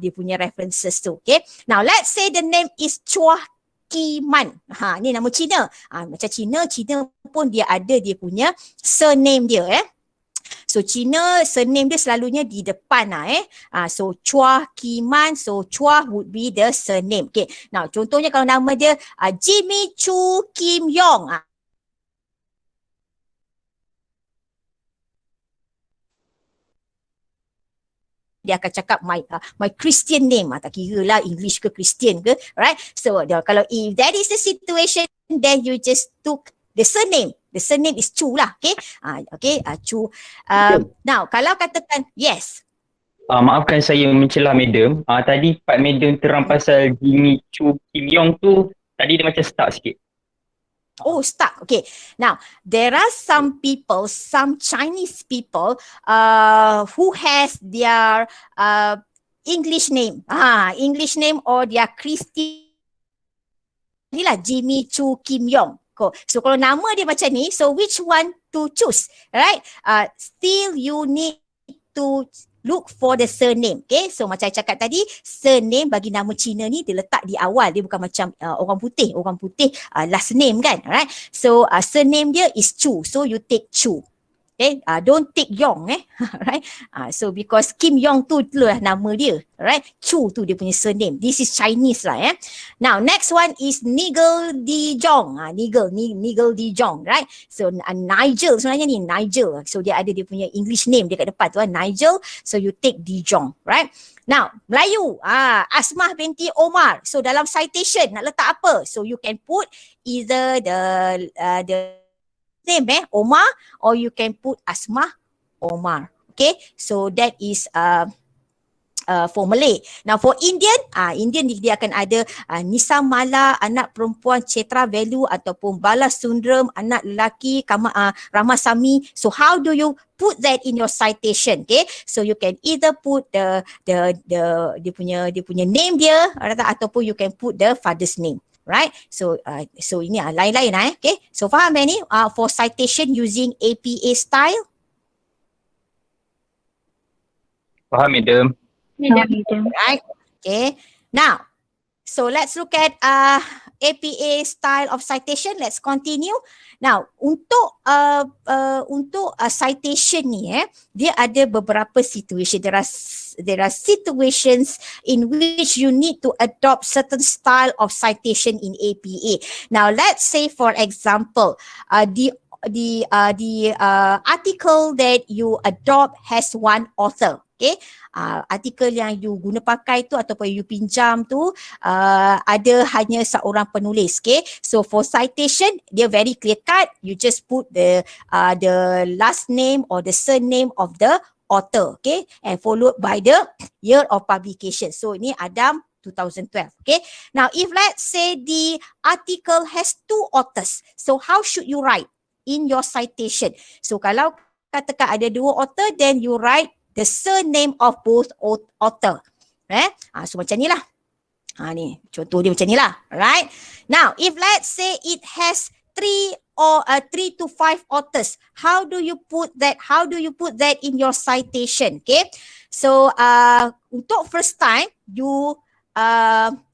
dia punya references tu, okay? Now, let's say the name is Chua Kiman. Ni nama Cina. Macam Cina pun dia ada dia punya surname dia, So Cina surname dia selalunya di depan so Chua Kiman, so Chua would be the surname. Okay. Now contohnya kalau nama dia Jimmy Chu Kim Yong. dia akan cakap my Christian name, tak kira lah English ke Christian ke, right? So kalau if that is the situation, then you just took the surname. The surname is Chu lah, okay? Chu. Now kalau katakan yes. Maafkan saya mencela madam. Tadi Pak Madam terang pasal Jimmy Chu Kim Yong tu, tadi dia macam stuck sikit. Oh, stuck. Okay. Now, there are some people, some Chinese people who has their English name. English name or their Christian. Inilah Jimmy Chu Kim Yong. So kalau nama dia macam ni, so which one to choose? Right? Still you need to look for the surname. Okay, so macam saya cakap tadi, surname bagi nama Cina ni dia letak di awal. Dia bukan macam orang putih last name kan. Alright, so surname dia is Chu. So you take Chu. Okay, don't take Yong right? So because Kim Yong tu lah nama dia, right? Chu tu dia punya surname. This is Chinese lah Now next one is Nigel D Jong. Nigel D Jong, right? So Nigel sebenarnya ni Nigel. So dia ada dia punya English name dia kat depan tu Nigel. So you take D Jong, right? Now Melayu, Asmah binti Omar. So dalam citation nak letak apa? So you can put either the name Omar, or you can put Asmah Omar. Okay, so that is for Malay. Now for Indian, Indian dia akan ada Nisa Mala, anak perempuan Cetra Value ataupun Bala Sundram, anak lelaki Ramasamy. So how do you put that in your citation? Okay, so you can either put the dia punya name dia ataupun you can put the father's name. Right, so ini lain-lain okay. So faham ni for citation using APA style? Faham madam? Right, okay. Now, so let's look at APA style of citation. Let's continue. Now, untuk citation ni dia ada beberapa situation. There are situations in which you need to adopt certain style of citation in APA. Now, let's say for example, the article that you adopt has one author. Okay, artikel yang you guna pakai tu ataupun you pinjam tu ada hanya seorang penulis. Okay, so for citation dia very clear cut. You just put the last name or the surname of the author, okay, and followed by the year of publication. So ini Adam 2012. Okay, now if let's say the article has two authors, so how should you write in your citation? So kalau katakan ada dua author, then you write the surname of both author. So macam ni lah. Ni contoh dia macam ni lah. Right? Now, if let's say it has 3 to 5 authors, how do you put that? How do you put that in your citation? Okay. So untuk first time you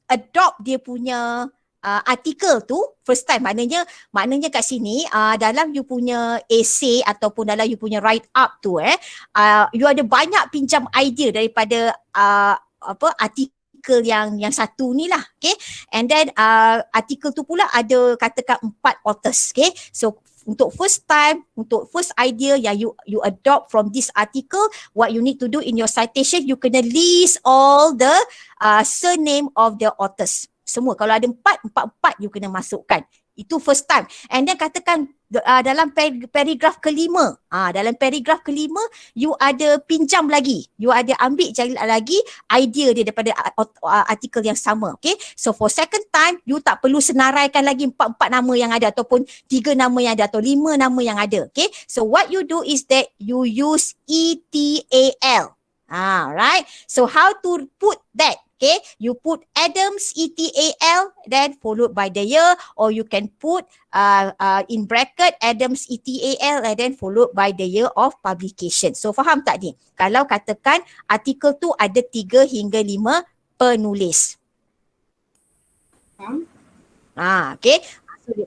adopt dia punya artikel tu first time, maknanya kat sini dalam you punya essay ataupun dalam you punya write up tu you ada banyak pinjam idea daripada artikel yang satu ni lah, okay, and then artikel tu pula ada katakan 4 authors, okay. So untuk first time, untuk first idea yang you adopt from this article, what you need to do in your citation, you kena list all the surname of the authors. Semua, kalau ada 4 you kena masukkan. Itu first time. And then katakan dalam paragraf kelima, dalam paragraf kelima you ada pinjam lagi, you ada ambil lagi idea dia daripada artikel yang sama, okay. So for second time you tak perlu senaraikan lagi 4 nama yang ada ataupun 3 nama yang ada atau 5 nama yang ada, okay. So what you do is that you use ETAL. Right. So how to put that? Okay, you put Adams ETAL then followed by the year, or you can put in bracket Adams ETAL and then followed by the year of publication. So faham tak ni? Kalau katakan artikel tu ada 3 hingga 5 penulis. Okay. So,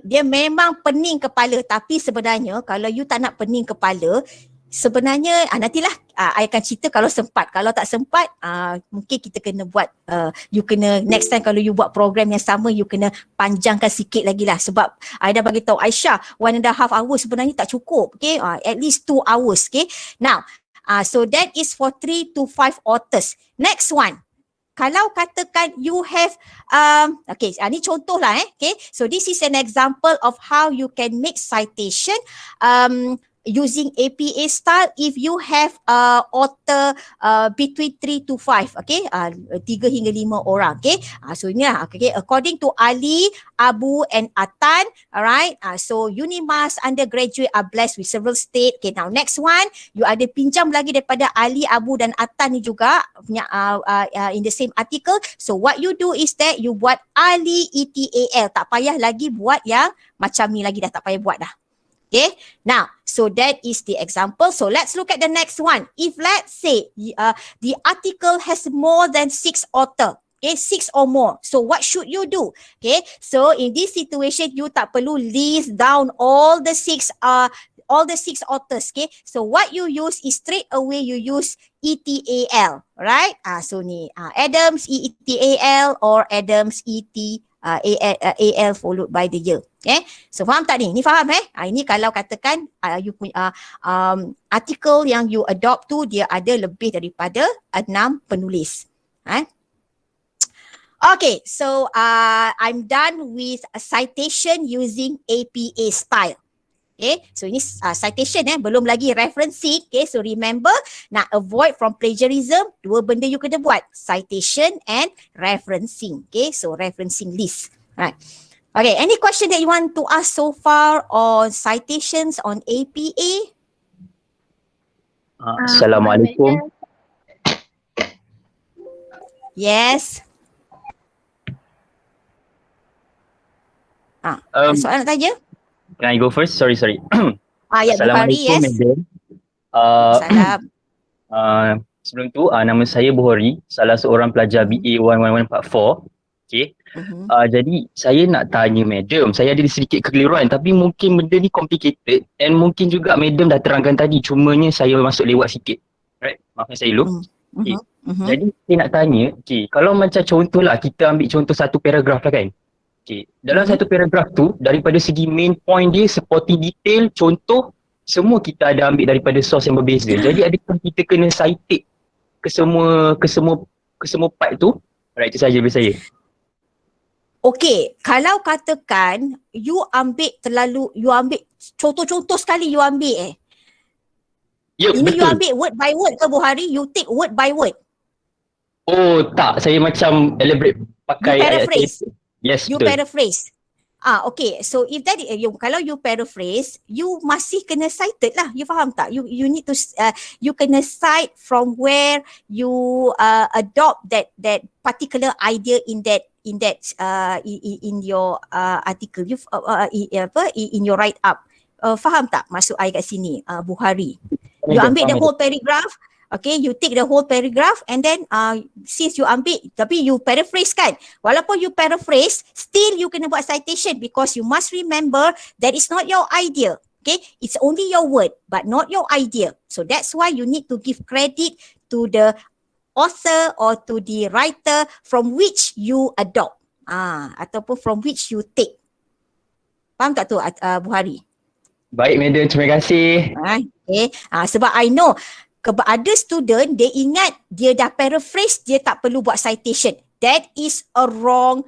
dia memang pening kepala, tapi sebenarnya kalau you tak nak pening kepala, sebenarnya nantilah I akan cerita kalau sempat. Kalau tak sempat mungkin kita kena buat you kena next time kalau you buat program yang sama, you kena panjangkan sikit lagi lah, sebab I dah bagi tahu Aisyah 1.5 hours sebenarnya tak cukup, okay. At least 2 hours, okay. Now So that is for 3 to 5 authors. Next one. Kalau katakan you have ni contoh lah okay. So this is an example of how you can make citation using APA style if you have author between 3 to 5, okay, 3 hingga 5 orang, okay. So inilah, okay, according to Ali, Abu and Atan, alright. So UNIMAS undergraduate are blessed with several state. Okay, now next one, you ada pinjam lagi daripada Ali, Abu dan Atan ni juga in the same article. So what you do is that you buat Ali ETAL, tak payah lagi buat yang macam ni lagi dah, tak payah buat dah. Okay, now, so that is the example. So let's look at the next one. If let's say the article has more than 6 author, okay, 6 or more. So what should you do? Okay, so in this situation, you tak perlu list down all the 6 authors, okay. So what you use is straight away you use ETAL, right? So ni Adams ETAL or Adams AL followed by the year. Okay, so faham tak ni? Ni faham ini kalau katakan you punya artikel yang you adopt tu dia ada lebih daripada 6 penulis. Okay, so I'm done with a citation using APA style. Okay, so ini citation belum lagi referencing. Okay, so remember nak avoid from plagiarism, 2 benda you kena buat, citation and referencing. Okay, so referencing list. Right. Okay, any question that you want to ask so far on citations on APA? Assalamualaikum. Yes. Soalan nak tanya? Can I go first? Sorry. Ya, Bukhari, yes. Madam. Salam. Sebelum tu, nama saya Bukhari, salah seorang pelajar BA 11144. Okay. Jadi, saya nak tanya Madam, saya ada sedikit kekeliruan tapi mungkin benda ni complicated and mungkin juga Madam dah terangkan tadi, cumanya saya masuk lewat sikit. Right? Maafkan saya dulu. Okay. Jadi, saya nak tanya, okay, kalau macam contohlah, kita ambil contoh satu paragraf lah kan. Okay. Dalam satu paragraf tu, daripada segi main point dia, supporting detail, contoh, semua kita ada ambil daripada source yang berbeza. Jadi adakah kita kena citate ke semua part tu? Alright, itu saja dari saya. Okay, kalau katakan you ambil contoh-contoh sekali you ambil Ya, ini betul. You ambil word by word ke Bukhari? You take word by word? Oh tak, saya macam elaborate pakai you paraphrase. Yes, you betul. Paraphrase. Okay, so if that kalau you paraphrase, you masih kena cited lah. You faham tak? You need to you kena cite from where you adopt that particular idea in your article. You in your write up. Faham tak maksud I kat sini, Bukhari? You ambil the whole paragraph. Okay, you take the whole paragraph and then since you ambil, tapi you paraphrase kan. Walaupun you paraphrase, still you kena buat citation because you must remember that is not your idea. Okay, it's only your word but not your idea. So that's why you need to give credit to the author or to the writer from which you adopt. Ataupun from which you take. Faham tak tu Bukhari? Baik Madam, terima kasih. Okay, sebab I know ada student, dia ingat dia dah paraphrase, dia tak perlu buat citation. That is a wrong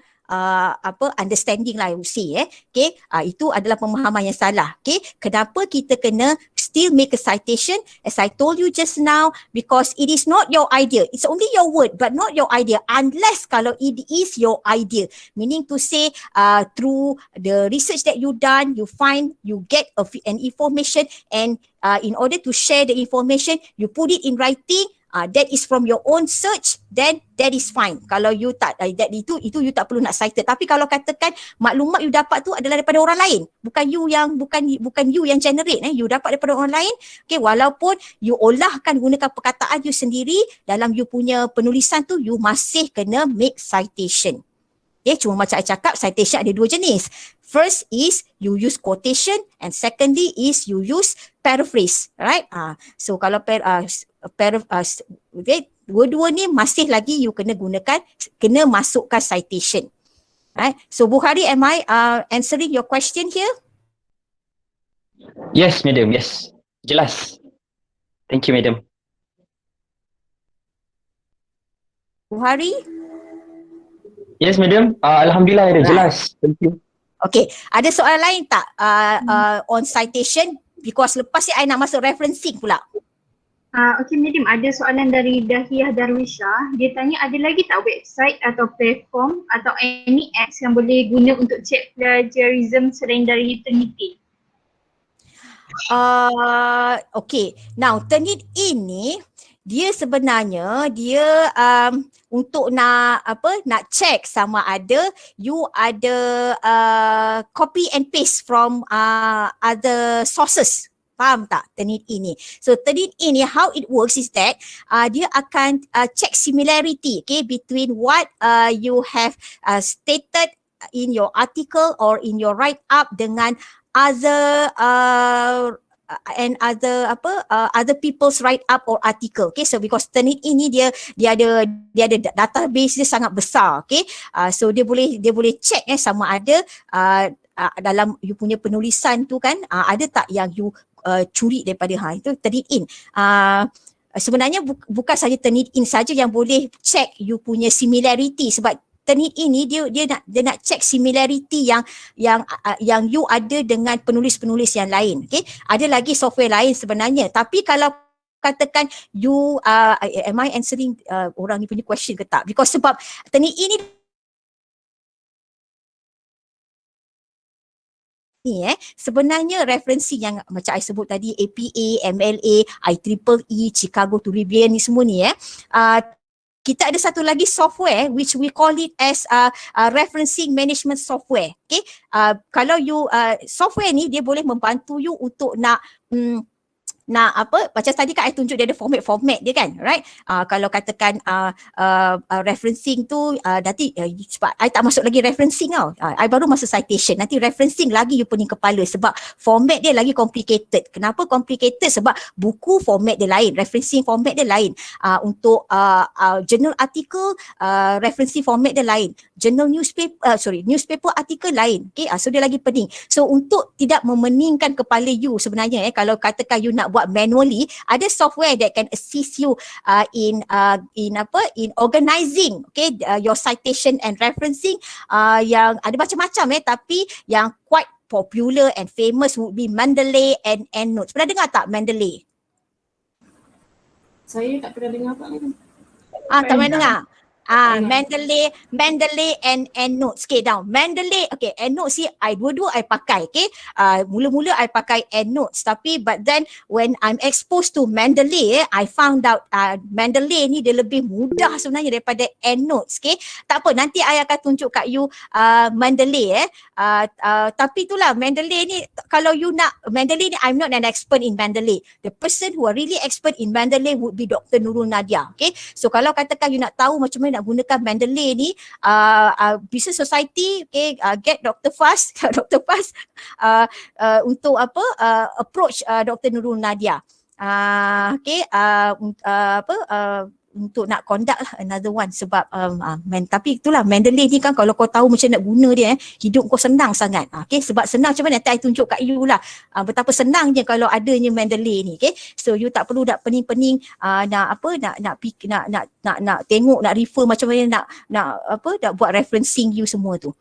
understanding lah, you see. Okay, itu adalah pemahaman yang salah. Okay, kenapa kita kena still make a citation? As I told you just now, because it is not your idea. It's only your word but not your idea, unless kalau it is your idea. Meaning to say, through the research that you done, you get an information and in order to share the information, you put it in writing, that is from your own search, then that is fine. Kalau you tak, itu you tak perlu nak cited. Tapi kalau katakan maklumat you dapat tu adalah daripada orang lain, bukan you yang generate, you dapat daripada orang lain, okay, walaupun you olahkan gunakan perkataan you sendiri dalam you punya penulisan tu, you masih kena make citation. Okay, cuma macam I cakap, citation ada 2 jenis. First is you use quotation and secondly is you use paraphrase, right? So kalau dua-dua ni masih lagi you kena masukkan citation. Right? So Bukhari, am I answering your question here? Yes, Madam. Yes. Jelas. Thank you, Madam. Buhari? Yes, madam. Alhamdulillah, ada Right. jelas. Thank you. Okay, ada soalan lain tak on citation? Because lepas ni I nak masuk referencing pula. Okey madam, ada soalan dari Dahiyah Darwisha. Dia tanya ada lagi tak website atau platform atau any apps yang boleh guna untuk check plagiarism selain dari Turnitin? Okay, now Turnitin ni dia sebenarnya dia untuk nak check sama ada you ada copy and paste from other sources. Faham tak Turnitin ni? So Turnitin ni how it works is that dia akan check similarity, okay, between what you have stated in your article or in your write up dengan other and other people's write up or article. Okay, so because Turnitin ni dia ada database dia sangat besar. Okay, so dia boleh check sama ada dalam you punya penulisan tu kan ada tak yang you curi daripada itu Turnitin. Sebenarnya bukan saja Turnitin saja yang boleh check you punya similarity, sebab Turnitin ini dia nak check similarity yang you ada dengan penulis-penulis yang lain. Okay, ada lagi software lain sebenarnya, tapi kalau katakan you am I answering orang ni punya question ke tak? Because sebab Turnitin ni sebenarnya referensi yang macam I sebut tadi, APA, MLA, IEEE, Chicago Caribbean ni semua ni kita ada satu lagi software which we call it as referencing management software. Okay, kalau you software ni dia boleh membantu you untuk nak macam tadi kan I tunjuk dia ada format dia kan, right? Kalau katakan referencing tu nanti sebab I tak masuk lagi referencing tau. I baru masuk citation. Nanti referencing lagi you pening kepala sebab format dia lagi complicated. Kenapa complicated? Sebab buku format dia lain, referencing format dia lain. Untuk journal article referencing format dia lain. Journal newspaper article lain. Okay, so dia lagi pening. So untuk tidak memeningkan kepala you sebenarnya kalau katakan you nak buat manually, ada software that can assist you in organizing your citation and referencing yang ada macam-macam tapi yang quite popular and famous would be Mendeley and EndNotes. Pernah dengar tak Mendeley? Saya tak pernah dengar apa ni. Tak pernah dengar. Mendeley and EndNotes. Okay, now Mendeley, okay, EndNotes ni dua-dua I pakai, okay. Mula-mula I pakai EndNotes, tapi but then when I'm exposed to Mendeley, I found out Mendeley ni dia lebih mudah sebenarnya daripada EndNotes, okay. Tak apa, nanti I akan tunjuk kat you Mendeley tapi itulah Mendeley ni, kalau you nak Mendeley ni, I'm not an expert in Mendeley. The person who are really expert in Mendeley would be Dr. Nurul Nadia, okay. So kalau katakan you nak tahu macam mana nak gunakan Mendeley ni, Business Society, okay, get Dr. Fas untuk approach Dr. Nurul Nadia, okay, untuk nak conduct another one sebab tapi itulah Mendeley ni kan, kalau kau tahu macam nak guna dia hidup kau senang sangat. Okay, sebab senang macam mana nanti I tunjuk kat you lah betapa senangnya kalau adanya Mendeley ni. Okay, so you tak perlu nak pening-pening nak tengok, nak refer macam mana nak buat referencing you semua tu.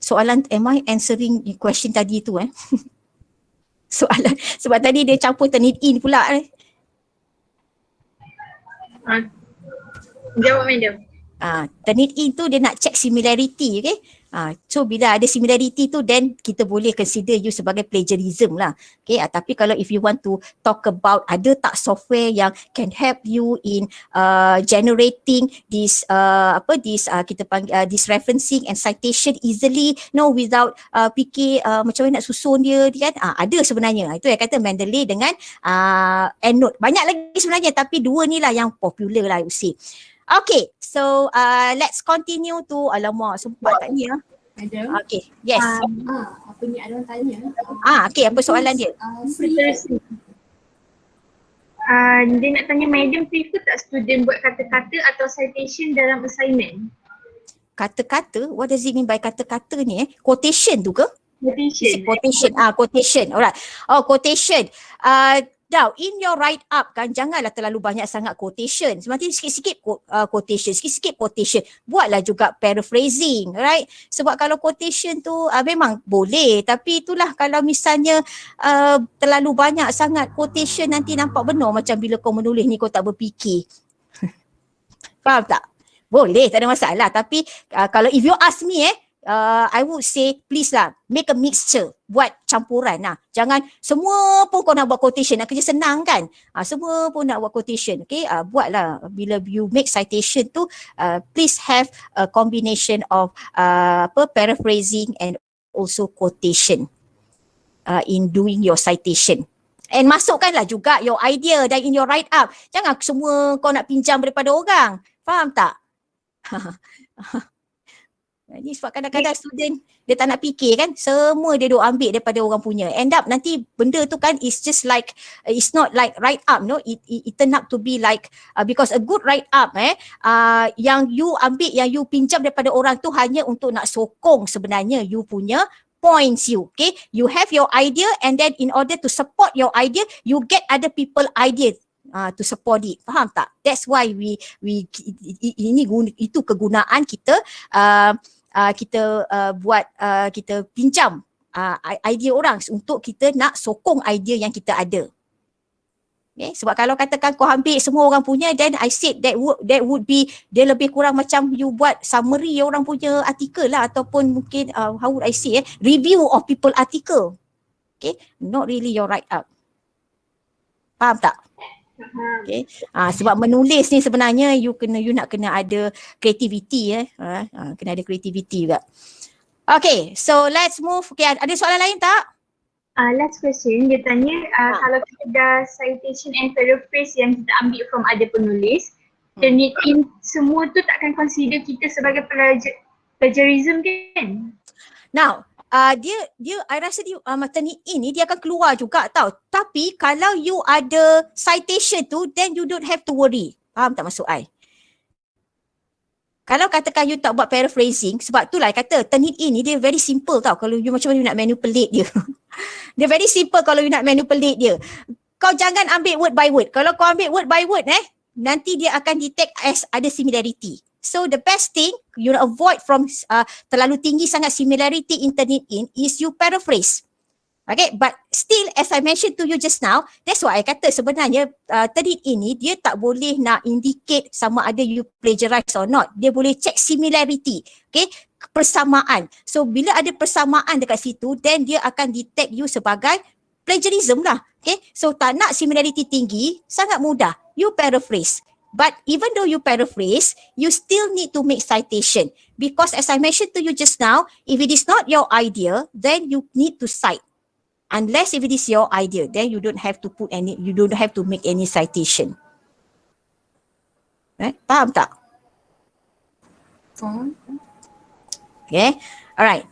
Soalan, am I answering question tadi tu soalan sebab tadi dia campur Turnitin pula Jawab madam. Turnitin tu dia nak check similarity, okay. So bila ada similarity tu, then kita boleh consider you sebagai plagiarism lah, okay. Tapi kalau if you want to talk about ada tak software yang can help you in generating this kita panggil this referencing and citation easily, without fikir macam mana nak susun dia kan, ada sebenarnya. Itu yang kata Mendeley dengan EndNote. Banyak lagi sebenarnya, tapi dua ni lah yang popular lah I would say. Okay, so let's continue to, alamak sempat tak ni Madam. Okay, yes. Apa ni ada orang tanya. Okay, apa soalan dia? Dia nak tanya madam prefer tak student buat kata-kata atau citation dalam assignment? Kata-kata? What does it mean by kata-kata ni Quotation tu ke? Quotation. Quotation. Quotation. Alright. Quotation. Now, in your write up kan, janganlah terlalu banyak sangat quotation. Semakin sikit-sikit quotation, sikit-sikit quotation. Buatlah juga paraphrasing, right? Sebab kalau quotation tu memang boleh, tapi itulah kalau misalnya terlalu banyak sangat quotation nanti nampak benar macam bila kau menulis ni kau tak berfikir. Faham tak? Boleh, tak ada masalah. Tapi kalau if you ask me I would say please lah make a mixture, buat campuran lah. Jangan semua pun kau nak buat quotation, nak kerja senang kan. Semua pun nak buat quotation. Okay, buatlah bila you make citation tu please have a combination of paraphrasing and also quotation in doing your citation. And masukkanlah juga your idea dan in your write up. Jangan semua kau nak pinjam daripada orang. Faham tak? Ini sebab kadang-kadang student dia tak nak fikir kan, semua dia duk ambil daripada orang punya. End up nanti benda tu kan is just like it's not like write up, no, it turn up to be like because a good write up yang you ambil, yang you pinjam daripada orang tu hanya untuk nak sokong sebenarnya you punya points you. Okay, you have your idea and then in order to support your idea you get other people idea to support it. Faham tak? That's why we itu kegunaan kita buat kita pinjam idea orang untuk kita nak sokong idea yang kita ada. Okay? Sebab kalau katakan kau ambil semua orang punya, then I said that would be, dia lebih kurang macam you buat summary orang punya artikel lah, ataupun mungkin how would I say review of people article. Okay, not really your write up. Faham tak? Okay. Sebab menulis ni sebenarnya you nak kena ada creativity kena ada creativity juga. Okay, so let's move. Okay, ada soalan lain tak? Last question, dia tanya kalau kita dah citation and paraphrase yang kita ambil from ada penulis, turn it in, semua tu takkan consider kita sebagai plagiarism kan? Now, dia I rasa dia turn it in ni dia akan keluar juga tau. Tapi kalau you ada citation tu, then you don't have to worry. Faham tak maksud I? Kalau katakan you tak buat paraphrasing, sebab tu lah I kata turn it in ni dia very simple tau. Kalau you macam mana you nak manipulate dia. Dia very simple kalau you nak manipulate dia. Kau jangan ambil word by word. Kalau kau ambil word by word nanti dia akan detect as ada similarity. So the best thing you avoid from terlalu tinggi sangat similarity in turn it in is you paraphrase. Okay, but still as I mentioned to you just now, that's why I kata sebenarnya turn it in ni dia tak boleh nak indicate sama ada you plagiarize or not. Dia boleh check similarity. Okay, persamaan. So bila ada persamaan dekat situ, then dia akan detect you sebagai plagiarism lah. Okay, so tak nak similarity tinggi, sangat mudah. You paraphrase. But even though you paraphrase, you still need to make citation. Because as I mentioned to you just now, if it is not your idea, then you need to cite. Unless if it is your idea, then you don't have to make any citation. Right? Faham tak? Faham. Okay. Alright.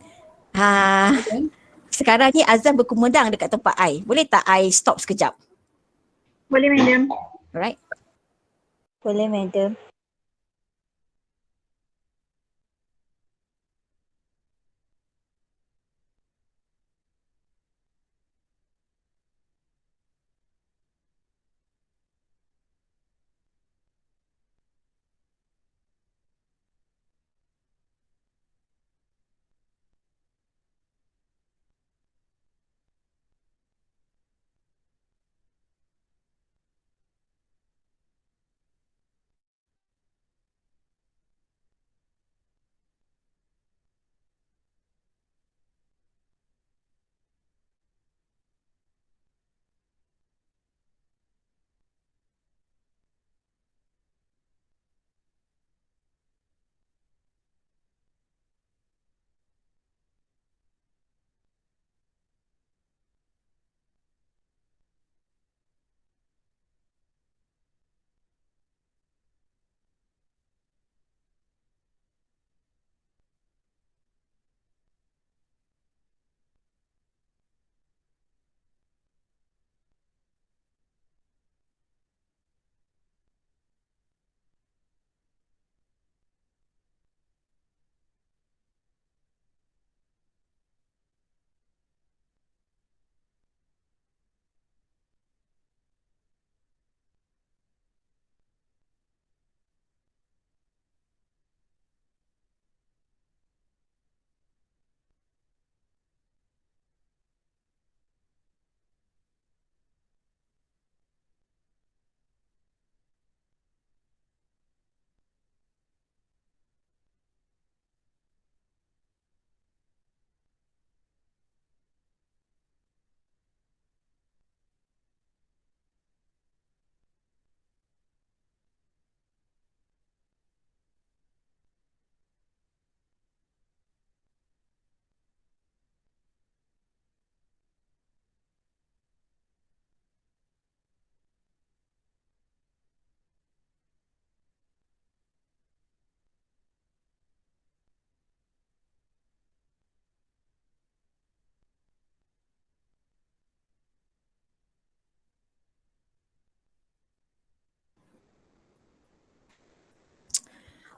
Sekarang ni Azam berkumandang dekat tempat I. Boleh tak I stop sekejap? boleh madam. Alright. Boleh, madam.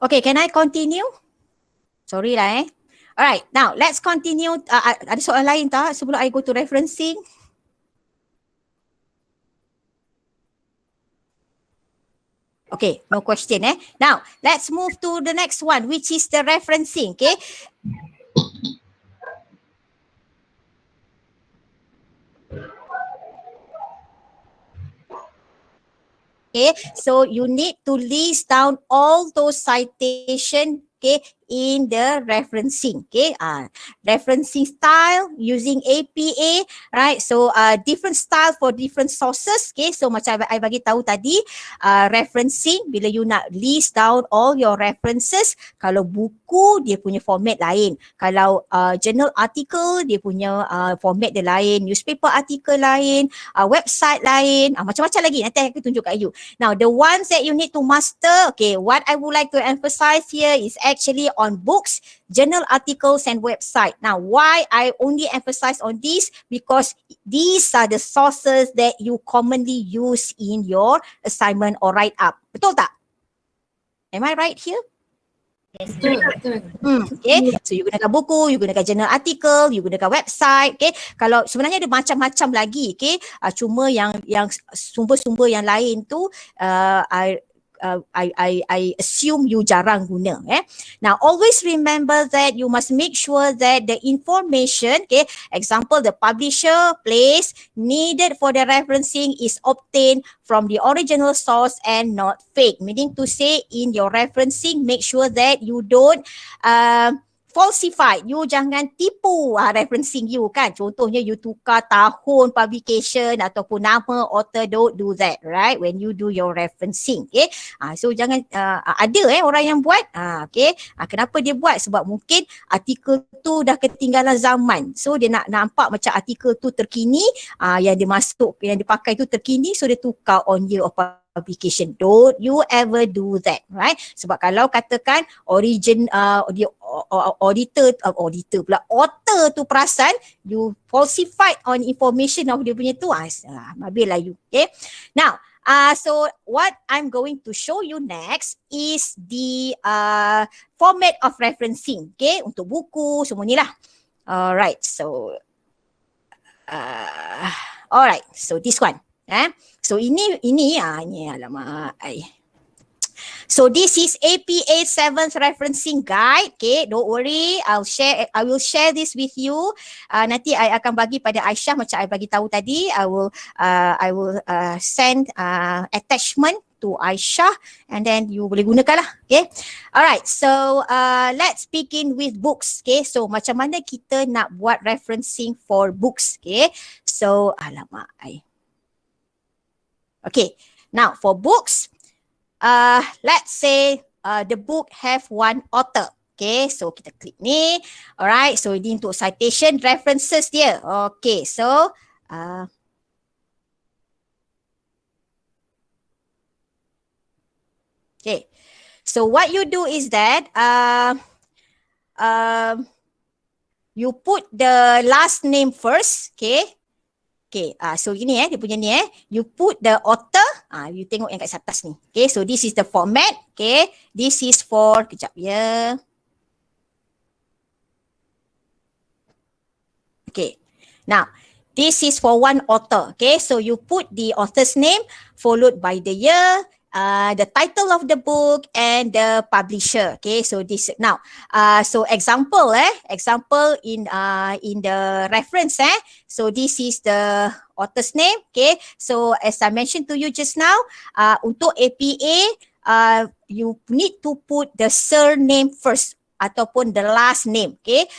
Okay, can I continue? Sorry lah Alright, now let's continue. Ada soalan lain tak sebelum I go to referencing? Okay, no question Now, let's move to the next one, which is the referencing, okay? Okay, so you need to list down all those citation, okay, in the referencing, okay? Referencing style using APA, right? So different style for different sources, okay? So macam I bagi tahu tadi, referencing bila you nak list down all your references, kalau buku dia punya format lain, kalau journal article dia punya format dia lain, newspaper article lain, website lain, macam-macam lagi. Nanti aku tunjuk kat you. Now, the ones that you need to master, okay, what I would like to emphasize here is actually on books, journal articles and website. Now, why I only emphasize on this? Because these are the sources that you commonly use in your assignment or write up. Betul tak? Am I right here? Betul, betul. Okay, so you gunakan buku, you gunakan journal article, you gunakan website, okay. Kalau sebenarnya ada macam-macam lagi, okay. Cuma yang sumber-sumber yang lain tu I assume you jarang guna. Now, always remember that you must make sure that the information, okay, example the publisher, place needed for the referencing is obtained from the original source and not fake. Meaning to say, in your referencing, make sure that you don't falsify. You jangan tipu referencing you kan. Contohnya you tukar tahun publication ataupun nama author, don't do that, right? When you do your referencing, okay? So jangan ada orang yang buat, okay? Kenapa dia buat? Sebab mungkin artikel tu dah ketinggalan zaman. So dia nak nampak macam artikel tu terkini, yang dia masuk, yang dipakai tu terkini, so dia tukar on year of publication. Don't you ever do that, right? Sebab kalau katakan author tu perasan, you falsified on information of dia punya tu, mabilah you, okay? Now, so what I'm going to show you next is the format of referencing, okay? Untuk buku, semua ni lah. Alright, so alright, so this one. So ini alamak. So this is APA 7th referencing guide. Okay, don't worry. I will share this with you. Nanti I akan bagi pada Aisyah macam I bagi tahu tadi. I will send attachment to Aisyah and then you boleh gunakan lah. Okay. Alright. So let's begin with books. Okay. So macam mana kita nak buat referencing for books. Okay. So alamak. Okay. Now for books, let's say the book have one author. Okay, so kita klik ni. Alright, so ini untuk citation references dia. Okay, so okay, so what you do is that you put the last name first. Okay. Okay, so gini dia punya ni you put the author, you tengok yang kat atas ni. Okay, so this is the format. Okay, this is for, kejap ya. Okay, now this is for one author. Okay, so you put the author's name followed by the year, the title of the book and the publisher. Okay, so this now, so example in the reference so this is the author's name. Okay, so as I mentioned to you just now, untuk APA you need to put the surname first ataupun the last name. Okay,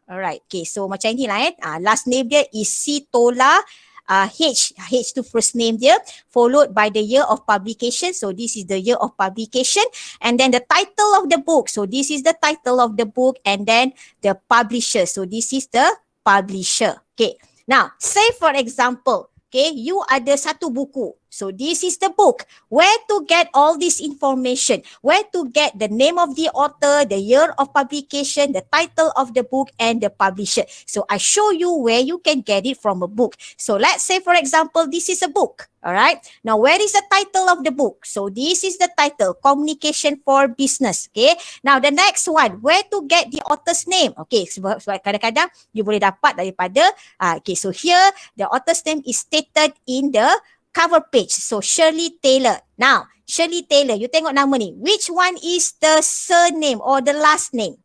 alright. Okay, so macam ni lah last name dia is Sitola. H tu first name dia, followed by the year of publication. So this is the year of publication, and then the title of the book. So this is the title of the book, and then the publisher. So this is the publisher. Okay. Now, say for example, okay, you ada satu buku. So this is the book. Where to get all this information? Where to get the name of the author, the year of publication, the title of the book, and the publisher. So I show you where you can get it from a book. So let's say, for example, this is a book. All right. Now, where is the title of the book? So this is the title, Communication for Business. Okay. Now, the next one, where to get the author's name? Okay. Sebab kadang-kadang you boleh dapat daripada, okay. So here, the author's name is stated in the cover page. So Shirley Taylor. Now, Shirley Taylor, you tengok nama ni. Which one is the surname or the last name?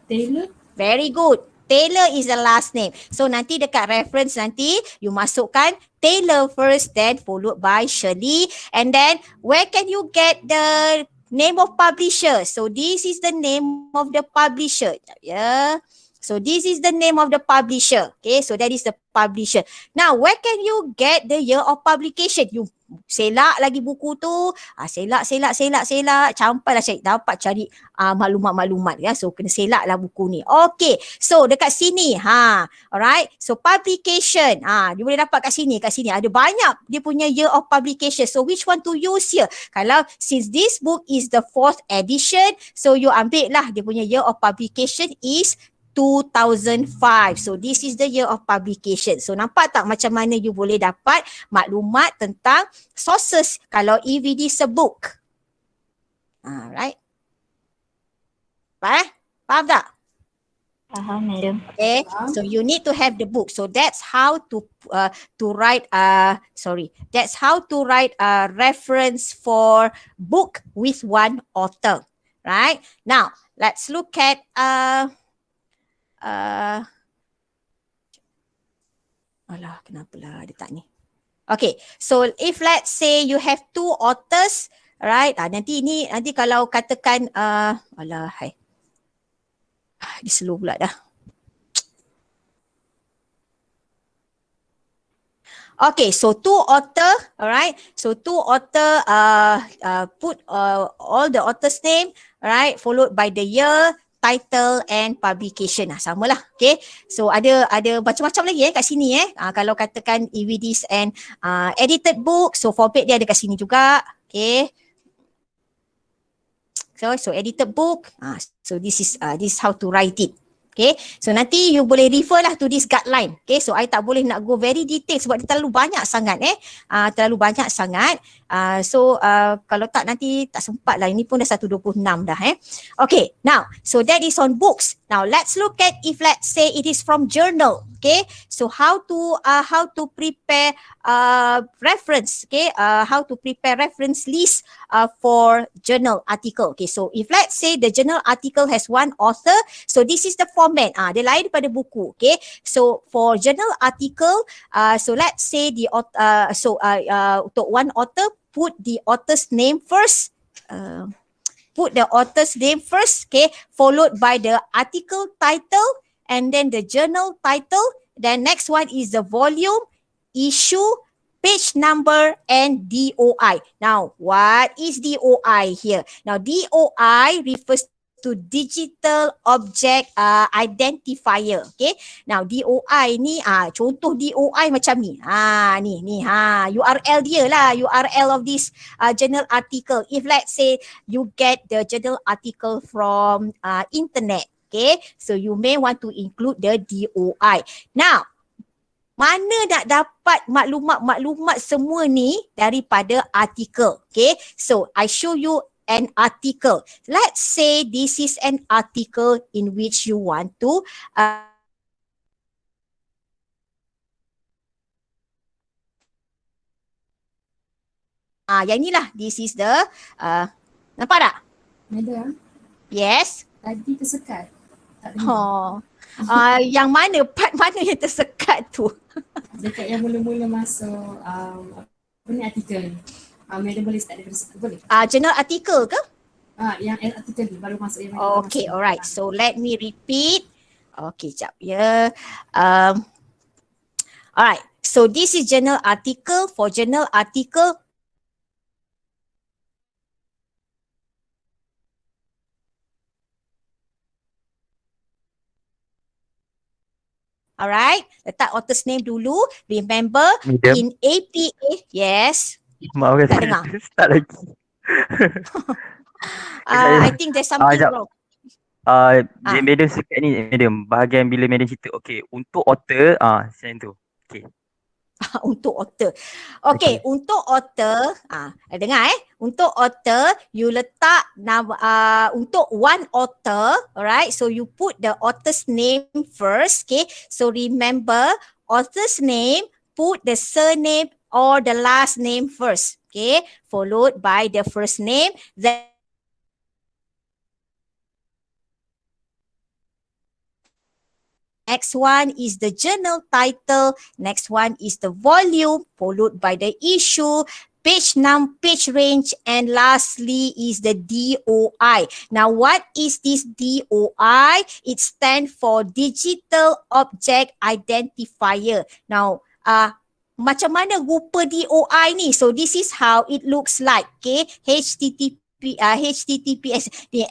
Taylor. Very good. Taylor is the last name. So nanti dekat reference nanti you masukkan Taylor first, then followed by Shirley. And then where can you get the name of publisher? So this is the name of the publisher. Yeah. So this is the name of the publisher. Okay, so that is the publisher. Now, where can you get the year of publication? You selak lagi buku tu, selak, campailah dapat cari maklumat-maklumat ya. So kena selak lah buku ni. Okay, so dekat sini, alright. So publication, you boleh dapat kat sini ada banyak dia punya year of publication. So which one to use here? Kalau since this book is the 4th edition, so you ambil lah dia punya year of publication is 2005. So this is the year of publication. So nampak tak macam mana you boleh dapat maklumat tentang sources kalau if it is a book. Alright. Faham tak? Faham, madam. Okay, so you need to have the book. So that's how to write. That's how to write a reference for book with one author. Right now, let's look at alah, kenapalah dia tak ni. Okay, so if let's say you have 2 authors, right? Nanti kalau katakan dia slow pula dah. Okay, so 2 author, alright. So 2 author put all the author's name, right, followed by the year, title and publication. Samalah. Okay. So ada macam-macam lagi kat sini kalau katakan EVDs and edited book, so format dia ada kat sini juga. Okay. So edited book. So this is how to write it. Okay, so nanti you boleh refer lah to this guideline. Okay, so I tak boleh nak go very detail sebab dia terlalu banyak sangat terlalu banyak sangat. So kalau tak nanti tak sempat lah. Ini pun dah 1.26 dah Okay, now so that is on books. Now let's look at if let's say it is from journal. Okay, so how to prepare reference. Okay, how to prepare reference list for journal article. Okay, so if let's say the journal article has one author, so this is the format. Dia lain daripada buku. Okay, so for journal article, so let's say the untuk one author, put the author's name first. Put the author's name first, okay, followed by the article title and then the journal title. Then next one is the volume, issue, page number and DOI. Now, what is DOI here? Now, DOI refers to digital object identifier. Okay. Now, DOI ni, contoh DOI macam ni. URL dia lah, URL of this journal article. If let's say you get the journal article from internet, okay, so you may want to include the DOI. Now, mana nak dapat maklumat-maklumat semua ni daripada artikel, okay? So, I show you an article. Let's say this is an article in which you want to yang inilah, this is the nampak tak? Madam, Yes. tadi tersekat. Tak dengar. Yang mana, part mana yang tersekat tu? Dekat yang mula-mula masuk apa ni artikel. Madam boleh start daripada situ, boleh? Journal article ke? Yang artikel ni baru masuk yang Okay, masuk. alright. So let me repeat. Okay, jap ya. Alright. So this is journal article. For journal article, Alright, letak author's name dulu. Remember Medium. in APA, yes. Maafkan Tak saya, dengar. start lagi. I think there's something Sekejap. wrong. Dia medium sikit ni, medium. Bahagian bila medium cerita. Okay, untuk author, macam tu. Okay. Untuk author. Okay, untuk author, dengar untuk author, you letak nama, untuk one author, alright, so you put the author's name first, okay, so remember, author's name, put the surname or the last name first, okay, followed by the first name, then next one is the journal title. Next one is the volume, followed by the issue, page range, and lastly is the DOI. Now, what is this DOI? It stands for Digital Object Identifier. Now, macam mana rupa DOI ni? So, this is how it looks like. Okay, HTTPS.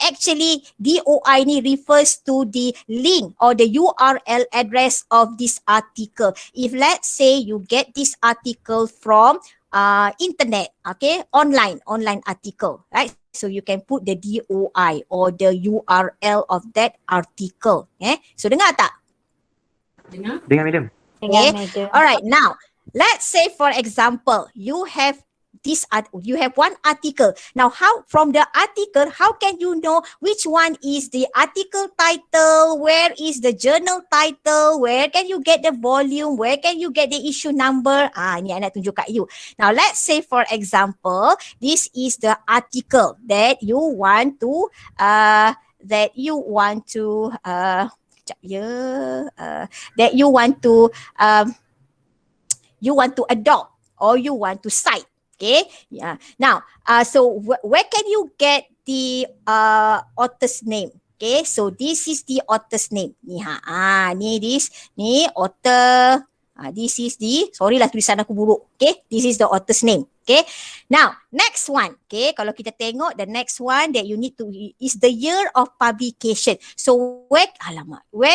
Actually, DOI ni refers to the link or the URL address of this article. If let's say you get this article from internet, okay, online article, right? So you can put the DOI or the URL of that article. So dengar tak? Dengar? Dengan medium. Okay. Madam. Alright. Now, let's say for example, you have one article. Now, how from the article, how can you know which one is the article title, where is the journal title, where can you get the volume, where can you get the issue number? Ni I nak tunjuk kat you. Now, let's say for example, this is the article that you want to that you want to adopt or you want to cite. Okay, yeah. Now, so where can you get the author's name? Okay, so this is the author's name. Ni ni author. This is the, sorry lah tulisan aku buruk. Okay, this is the author's name. Okay, now next one. Okay, kalau kita tengok the next one that you need to is the year of publication. So where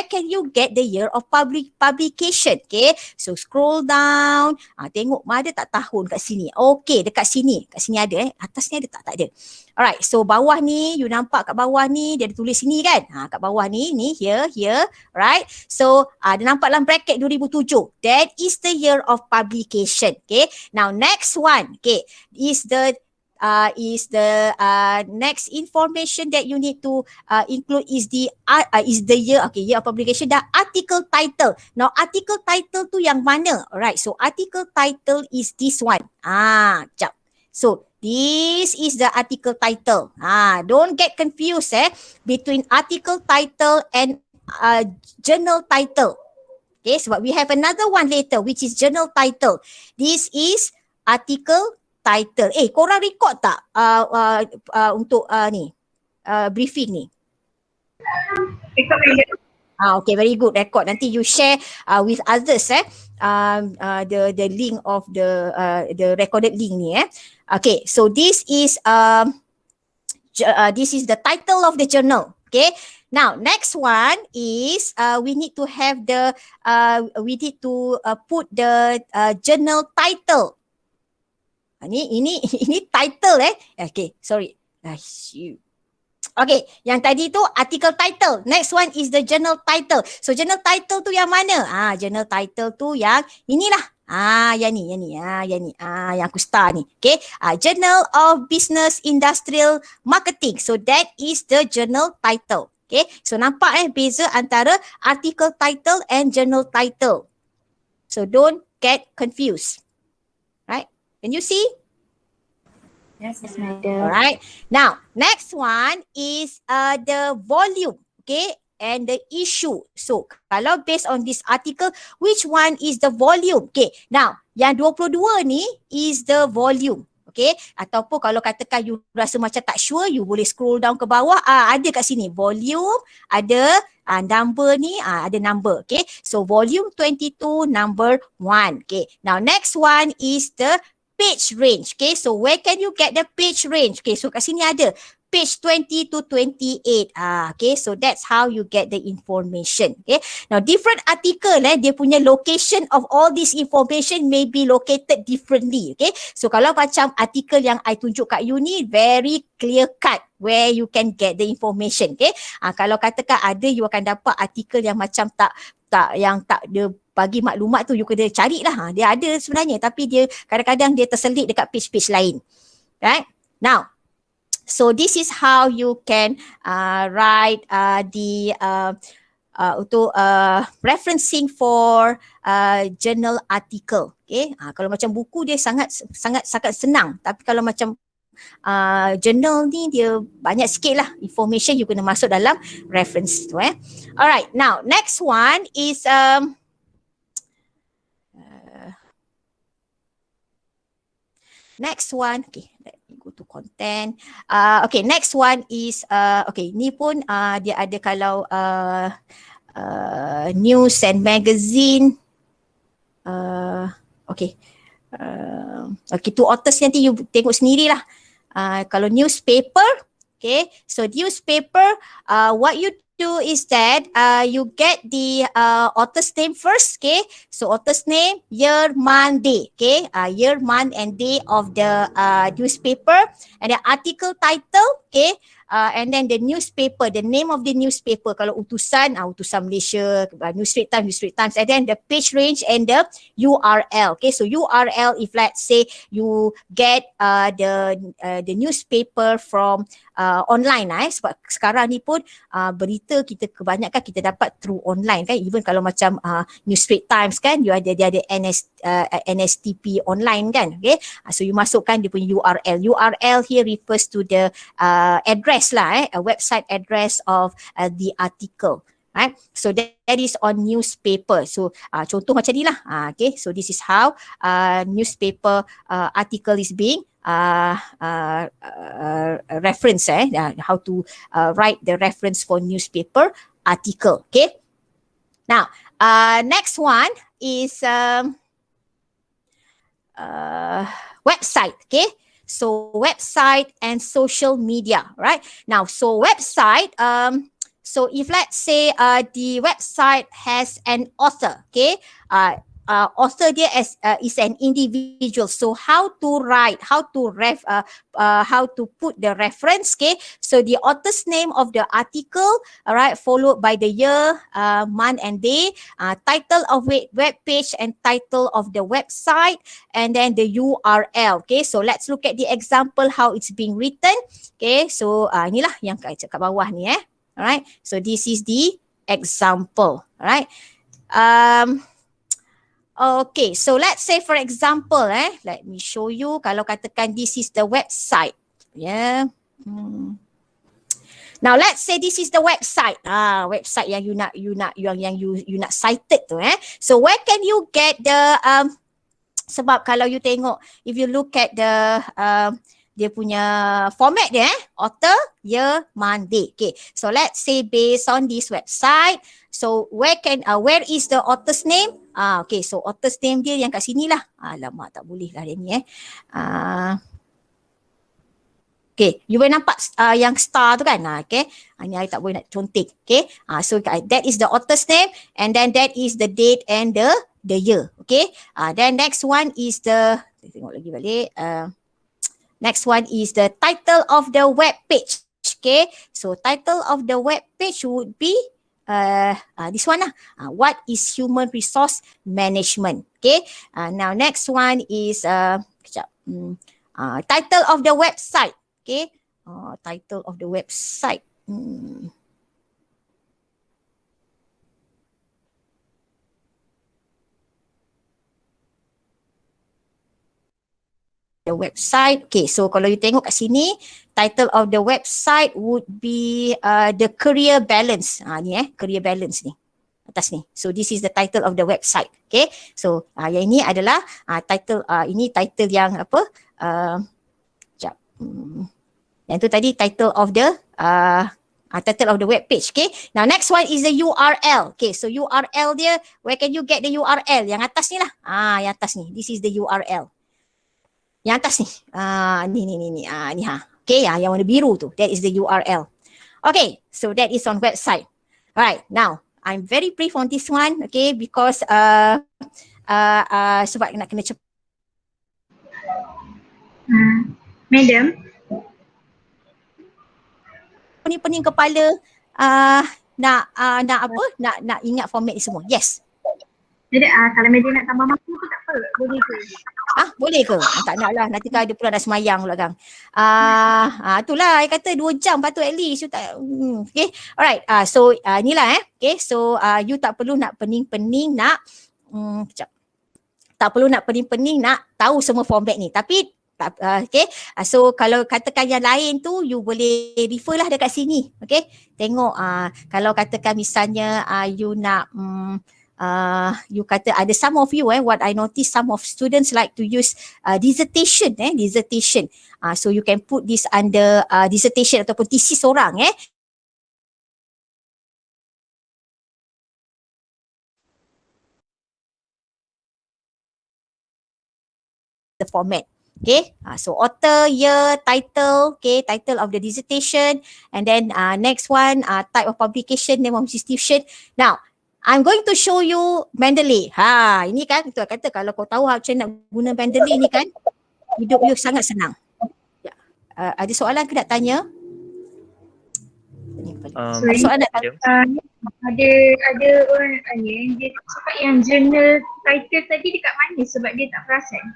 can you get the year of publication? Okay, so scroll down. Tengok ada tak tahun kat sini? Okay, dekat sini. Kat sini ada Atas ni ada tak? Tak ada. Alright, so bawah ni, you nampak kat bawah ni, dia ada tulis sini kan? Kat bawah ni, here, right? So, dia nampak dalam bracket 2007. That is the year of publication, okay? Now, next one, okay, is the next information that you need to include is the year, okay, year of publication, the article title. Now, article title tu yang mana? Alright, so article title is this one. Sekejap. So, this is the article title. Don't get confused between article title and journal title. Okay, sebab we have another one later which is journal title. This is article title. Korang record tak untuk briefing ni? Record Madam. Okay, very good. Record. Nanti you share with others the link of the recorded link ni Okay, so this is the title of the journal. Okay. Now, next one is we need to have put the journal title. Ini title Okay, sorry. Okay, yang tadi tu article title. Next one is the journal title. So journal title tu yang mana? Journal title tu yang inilah. Yang ni. Yang aku star ni. Okay. Journal of Business Industrial Marketing. So that is the journal title. Okay. So nampak beza antara article title and journal title. So don't get confused. Right? Can you see? Yes, Madam. Alright. Now, next one is the volume. Okay. And the issue. So, kalau based on this article, which one is the volume? Okay. Now, yang 22 ni is the volume. Okay. Ataupun kalau katakan you rasa macam tak sure, you boleh scroll down ke bawah. Ada kat sini. Volume, ada number ni, ada number. Okay. So, volume 22, number 1. Okay. Now, next one is the page range. Okay, so where can you get the page range? Okay, so kat sini ada page 20 to 28. Okay, so that's how you get the information. Okay, now different article dia punya location of all this information may be located differently. Okay, so kalau macam artikel yang I tunjuk kat you ni, very clear cut where you can get the information. Okay, kalau katakan ada, you akan dapat artikel yang macam tak dia bagi maklumat tu, you kena carilah. Dia ada sebenarnya, tapi dia kadang-kadang dia terselit dekat page-page lain. Right? Now, so this is how you can write the untuk referencing for journal article. Okay, kalau macam buku dia sangat senang, tapi kalau macam journal ni dia banyak sikit lah information, you kena masuk dalam reference tu. Alright, now next one is next one, okay, let me go to content. Okay, next one is, okay, ni pun dia ada kalau news and magazine. Okay, okay, tu authors nanti you tengok sendirilah. Kalau newspaper, okay, so newspaper, what you do is that you get the author's name first. Okay, so author's name, year, month, day. Okay, year, month and day of the newspaper, and the article title. Okay, and then the newspaper, the name of the newspaper. Kalau utusan, utusan Malaysia, News Straits Times, and then the page range and the URL. Okay, so URL, if let's say you get the newspaper from online, sebab sekarang ni pun berita kita kebanyakan kita dapat through online kan, even kalau macam News Straits Times kan, dia ada NSTP online kan. Okay, so you masukkan dia punya URL here refers to the address lah, a website address of the article. Right, so that is on newspaper. So contoh macam ni lah. Okay, so this is how newspaper article is being reference, how to write the reference for newspaper article. Okay, now next one is website. Okay, so website and social media, right? Now, so website, so if let's say the website has an author, okay, author dia is an individual. So how to write, how to put the reference, okay? So the author's name of the article, all right, followed by the year, month and day, title of web page and title of the website, and then the URL. Okay, so let's look at the example how it's being written. Okay, so inilah yang kat bawah ni. Alright, so this is the example. Alright. Okay, so let's say for example, let me show you. Kalau katakan this is the website, yeah. Now let's say this is the website. Website yang you nak cited tu. So where can you get the sebab kalau you tengok, if you look at the dia punya format dia, author, year, month, day. Okay, so let's say based on this website, so where is the author's name? Okay, so author's name dia yang kat sini lah. Alamak, tak boleh lah dia ni. Okay, you boleh nampak yang star tu kan? Okay, ni I tak boleh nak contek. Okay, so that is the author's name, and then that is the date and the year. Okay, then next one is the, tengok lagi balik. Next one is the title of the web page. Okay, so title of the web page would be this one lah. What is human resource management? Okay, now next one is title of the website. Okay, title of the website. The website. Okay, so kalau you tengok kat sini, title of the website would be the career balance. Ni career balance ni atas ni. So this is the title of the website. Okay, so yang ini adalah title, ini title yang apa? Sekejap. Yang tu tadi title of the title of the web page. Okay, now next one is the URL. Okay, so URL dia, where can you get the URL? Yang atas ni lah. Yang atas ni. This is the URL. Yang atas ni. Ni. Ni ha. Okay, yang warna biru tu, that is the URL. Okay, so that is on website. Alright, now I'm very brief on this one, okay, because sebab nak kena cepat. Madam, Pening kepala nak apa? Nak ingat format ni semua. Yes. jadi kalau madam nak tambah masa tu tak apa, boleh ke? Boleh ke? Tak nak lah. Nanti kan ada pula dah semayang pula kan. Itulah I kata 2 jam patut at least. You tak, okay. Alright. So inilah Okay. So you tak perlu nak pening-pening nak kejap. Tak perlu nak pening-pening nak tahu semua format ni. Tapi okay. So kalau katakan yang lain tu you boleh refer lah dekat sini. Okay. Tengok kalau katakan misalnya you nak you kata ada some of you what I notice some of students like to use dissertation dissertation. So you can put this under dissertation ataupun thesis orang the format. Okay, so author, year, title, okay, title of the dissertation, and then next one type of publication, name of institution. Now I'm going to show you Mendeley. Ini kan kita kata kalau kau tahu macam nak guna Mendeley ni kan, hidup you sangat senang. Ya. Ada soalan ke nak tanya? Ada soalan nak tanya? Ada orang tanya, dia cakap yang journal title tadi dekat mana sebab dia tak perasan.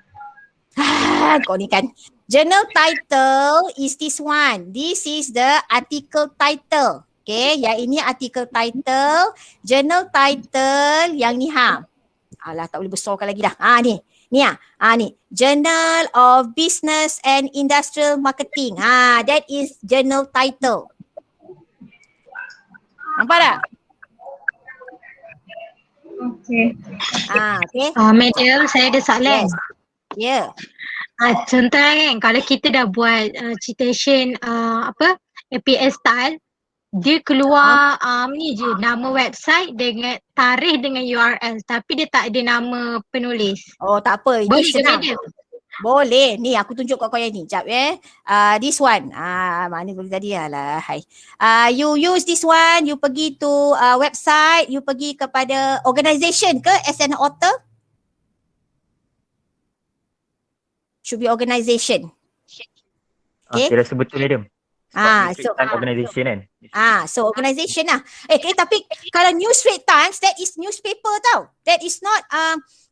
Kau ni kan. Journal title is this one. This is the article title. Okay, yang ini article title. Journal title yang ni Alah, tak boleh besarkan lagi dah. Ni. Ni. Journal of Business and Industrial Marketing. That is journal title. Nampak tak? Okay. Okay. Madam, saya ada soalan. Ya. Contohnya kan, kalau kita dah buat citation APS style, dia keluar ni je nama website dengan tarikh dengan URL, tapi dia tak ada nama penulis. Oh, tak apa. Ini Boleh ke senang. madam? Boleh. Ni aku tunjuk kat kau yang ni. Sekejap this one. Mana boleh tadi lah. Hai. You use this one. You pergi to website. You pergi kepada organisation ke as an author? Should be organisation. Okay. Saya rasa betul madam. So organisation kan. So organisation lah. Tapi kalau New Straits Times, that is newspaper tau. That is not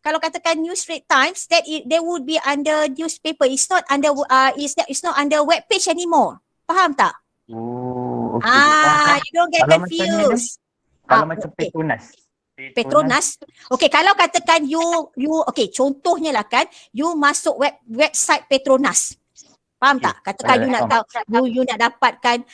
kalau katakan New Straits Times, they would be under newspaper. It's not under it's not under web page anymore. Faham tak? Oh, okay. You don't get Kalau macam ni, confused. Kalau macam Petronas. Okay, kalau katakan you okay, contohnya lah kan, you masuk website Petronas. Faham tak? Katakan you nak tahu, you nak dapatkan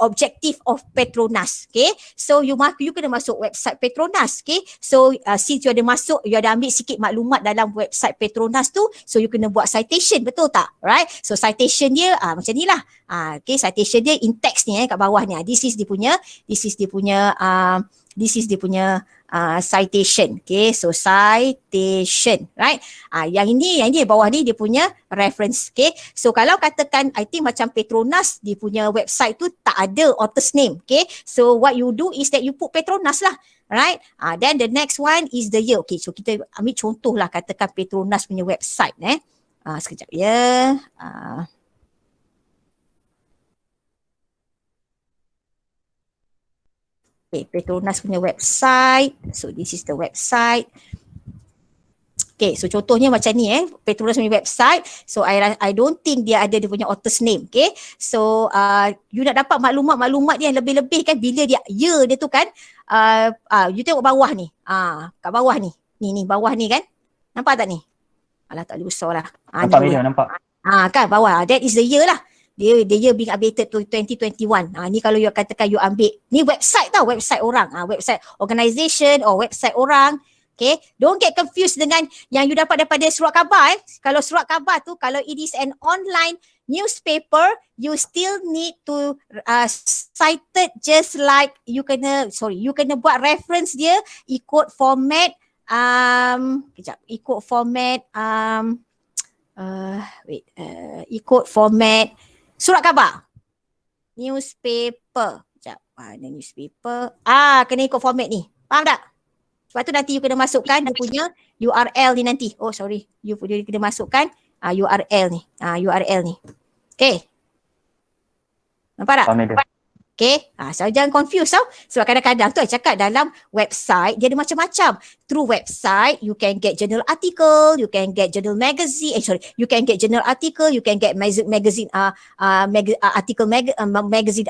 objective of Petronas. Okay, so you kena masuk website Petronas. Okay, so since you ada masuk, you ada ambil sikit maklumat dalam website Petronas tu, so you kena buat citation, betul tak? Right? So citation dia macam ni lah. Okay, citation dia in text ni kat bawah ni. This is dia punya citation. Okay, so citation, right? Yang ini bawah ni dia punya reference. Okay, so kalau katakan I think macam Petronas, dia punya website tu tak ada author's name. Okay, so what you do is that you put Petronas lah, right? Then the next one is the year. Okay, so kita ambil contoh lah, katakan Petronas punya website. Sekejap ya. Petronas punya website. So this is the website. Okay, so contohnya macam ni Petronas punya website. So I don't think dia ada dia punya author's name. Okay, so you nak dapat maklumat dia yang lebih-lebih kan, bila dia dia tu kan you tengok bawah ni. Kat bawah ni. Ni bawah ni kan. Nampak tak ni? Alah, tak boleh besar lah. Nampak. Kan bawah. That is the year lah. Dia being updated to 2021. Ni kalau you katakan you ambil, ni website tau, website orang. Website organisation or website orang. Okay, don't get confused dengan yang you dapat daripada surat khabar. Kalau surat khabar tu, kalau it is an online newspaper, you still need to cite it just like you kena buat reference dia ikut format ikut format Surat khabar. Newspaper. Sekejap. Ada newspaper. Kena ikut format ni. Faham tak? Sebab tu nanti you kena masukkan dia punya URL ni nanti. Oh sorry. You kena masukkan URL ni. URL ni. Okay. Nampak tak? Faham, madam. Okay, so jangan confuse tau. Sebab kadang-kadang tu I cakap dalam website dia ada macam-macam. Through website you can get journal article, you can get journal magazine, you can get journal article, you can get magazine magazine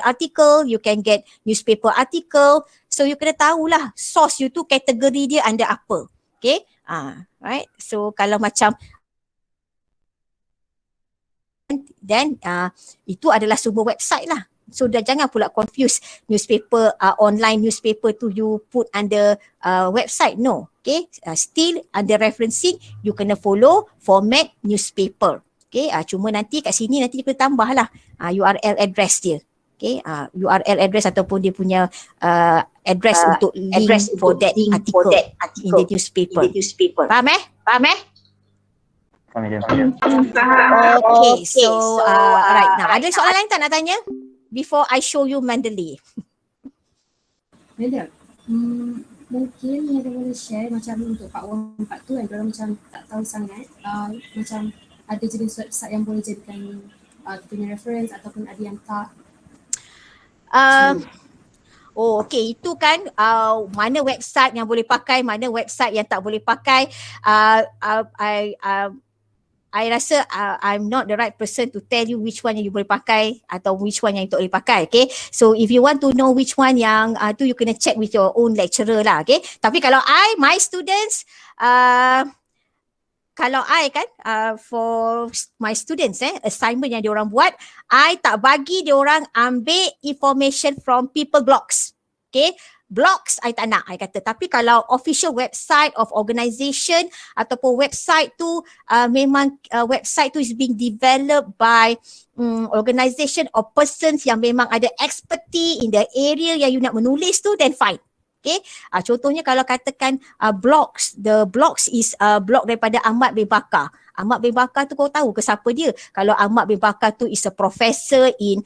article, you can get newspaper article. So you kena tahulah source you tu kategori dia under apa. Okay, right. So kalau macam then itu adalah sumber website lah. So dah jangan pula confuse newspaper, online newspaper tu you put under website. No. Okay. Still under referencing you kena follow format newspaper. Okay. Cuma nanti kat sini nanti you kena tambah lah URL address dia. Okay. URL address ataupun dia punya address untuk link for that article in the newspaper. Faham eh? Faham, madam. Okay. So alright. Now ada soalan lain tak nak tanya? Before I show you Mandalay. Madam, mungkin yang boleh share macam untuk part 1, part 2 yang orang macam tak tahu sangat, macam ada jenis website yang boleh jadikan kita punya reference ataupun ada yang tak. Okay, itu kan mana website yang boleh pakai, mana website yang tak boleh pakai. I rasa I'm not the right person to tell you which one yang you boleh pakai atau which one yang you tak boleh pakai. Okay, so if you want to know which one yang tu you kena check with your own lecturer lah. Okay, tapi kalau my students, kalau I kan for my students assignment yang diorang buat, I tak bagi diorang ambil information from people blogs. Okay, blogs I tak nak, I kata. Tapi kalau official website of organisation ataupun website tu memang website tu is being developed by organisation or persons yang memang ada expertise in the area yang you nak menulis tu, then fine. Okay, contohnya kalau katakan blogs, the blogs is blog daripada Ahmad bin Bakar. Ahmad bin Bakar tu kau tahu ke siapa dia? Kalau Ahmad bin Bakar tu is a professor in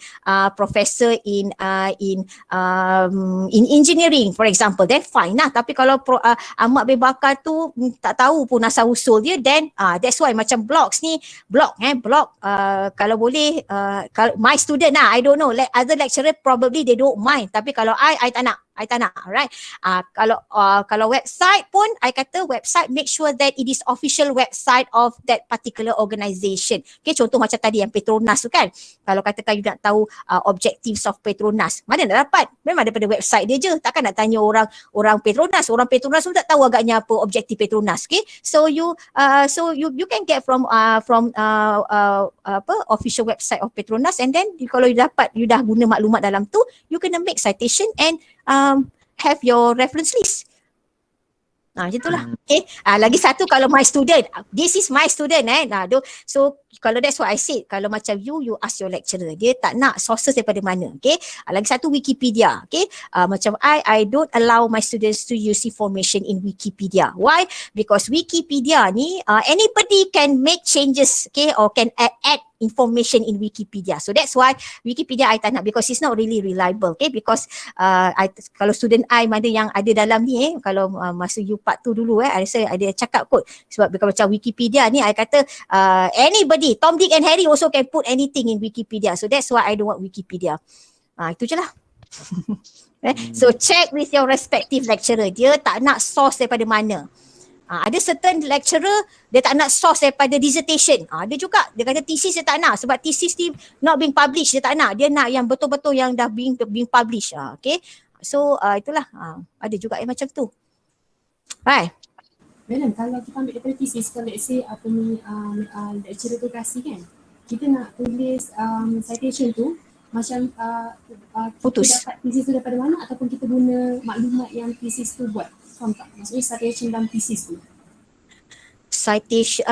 engineering for example, then fine lah. Tapi kalau Ahmad bin Bakar tu tak tahu pun asal usul dia, then that's why macam blogs ni, blog kalau boleh kalau my student lah, I don't know, other lecturer probably they don't mind, tapi kalau I tak nak. Right. Kalau website pun, I kata website make sure that it is official website of that particular organisation. Okay, contoh macam tadi yang Petronas tu kan. Kalau katakan you nak tahu objectives of Petronas, mana nak dapat? Memang daripada website dia je. Takkan nak tanya orang Petronas. Orang Petronas pun tak tahu agaknya apa objektif Petronas. Okay, so you can get from official website of Petronas, and then kalau you dah guna maklumat dalam tu, you kena make citation and have your reference list. Macam itulah. Okay. Lagi satu, kalau my student, this is my student so kalau that's what I said, kalau macam you ask your lecturer, dia tak nak sources daripada mana. Okay. Lagi satu, Wikipedia. Okay. Macam I don't allow my students to use information in Wikipedia. Why? Because Wikipedia ni anybody can make changes, okay, or can add information in Wikipedia. So that's why Wikipedia I tak nak, because it's not really reliable. Okay, because kalau student I mana yang ada dalam ni kalau masa you part tu dulu I rasa ada cakap kot, sebab macam Wikipedia ni I kata anybody, Tom, Dick and Harry also can put anything in Wikipedia. So that's why I don't want Wikipedia. Itu je lah. So check with your respective lecturer, dia tak nak source daripada mana. Ada certain lecturer dia tak nak source daripada dissertation. Ada juga dia kata thesis dia tak nak, sebab thesis ni not being published, dia tak nak. Dia nak yang betul-betul yang dah being published. Okay. So itulah. Ada juga yang macam tu. Right. Madam, kalau kita ambil daripada thesis, kalau let's say apa ni lecturer tu kasih kan, kita nak tulis citation tu macam putus. Kita dapat thesis tu daripada mana, ataupun kita guna maklumat yang thesis tu buat. Faham tak? Maksudnya citation dalam thesis tu. Citation,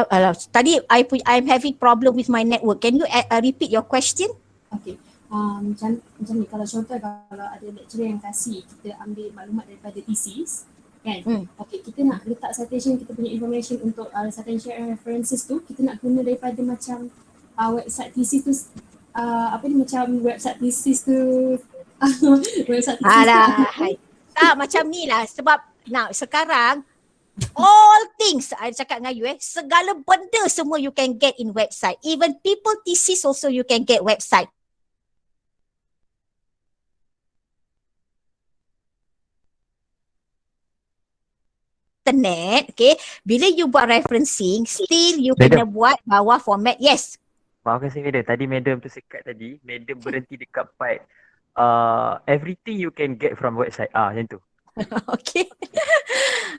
tadi I'm having problem with my network. Can you repeat your question? Okay. Macam ni, kalau contoh kalau ada lecturer yang kasih kita ambil maklumat daripada thesis kan. Okay, kita nak letak citation, kita punya information untuk citation references tu, kita nak guna daripada macam website thesis tu apa ni macam website thesis tu. Website thesis tu. Alah, hai. Tak macam ni lah sebab sekarang all things I cakap dengan you segala benda semua you can get in website. Even people thesis also you can get website. Internet, okay. Bila you buat referencing, still you kena buat bawah format. Yes. Maafkan saya madam, tadi madam tu sekat tadi, madam berhenti dekat part everything you can get from website. Macam tu. Okay.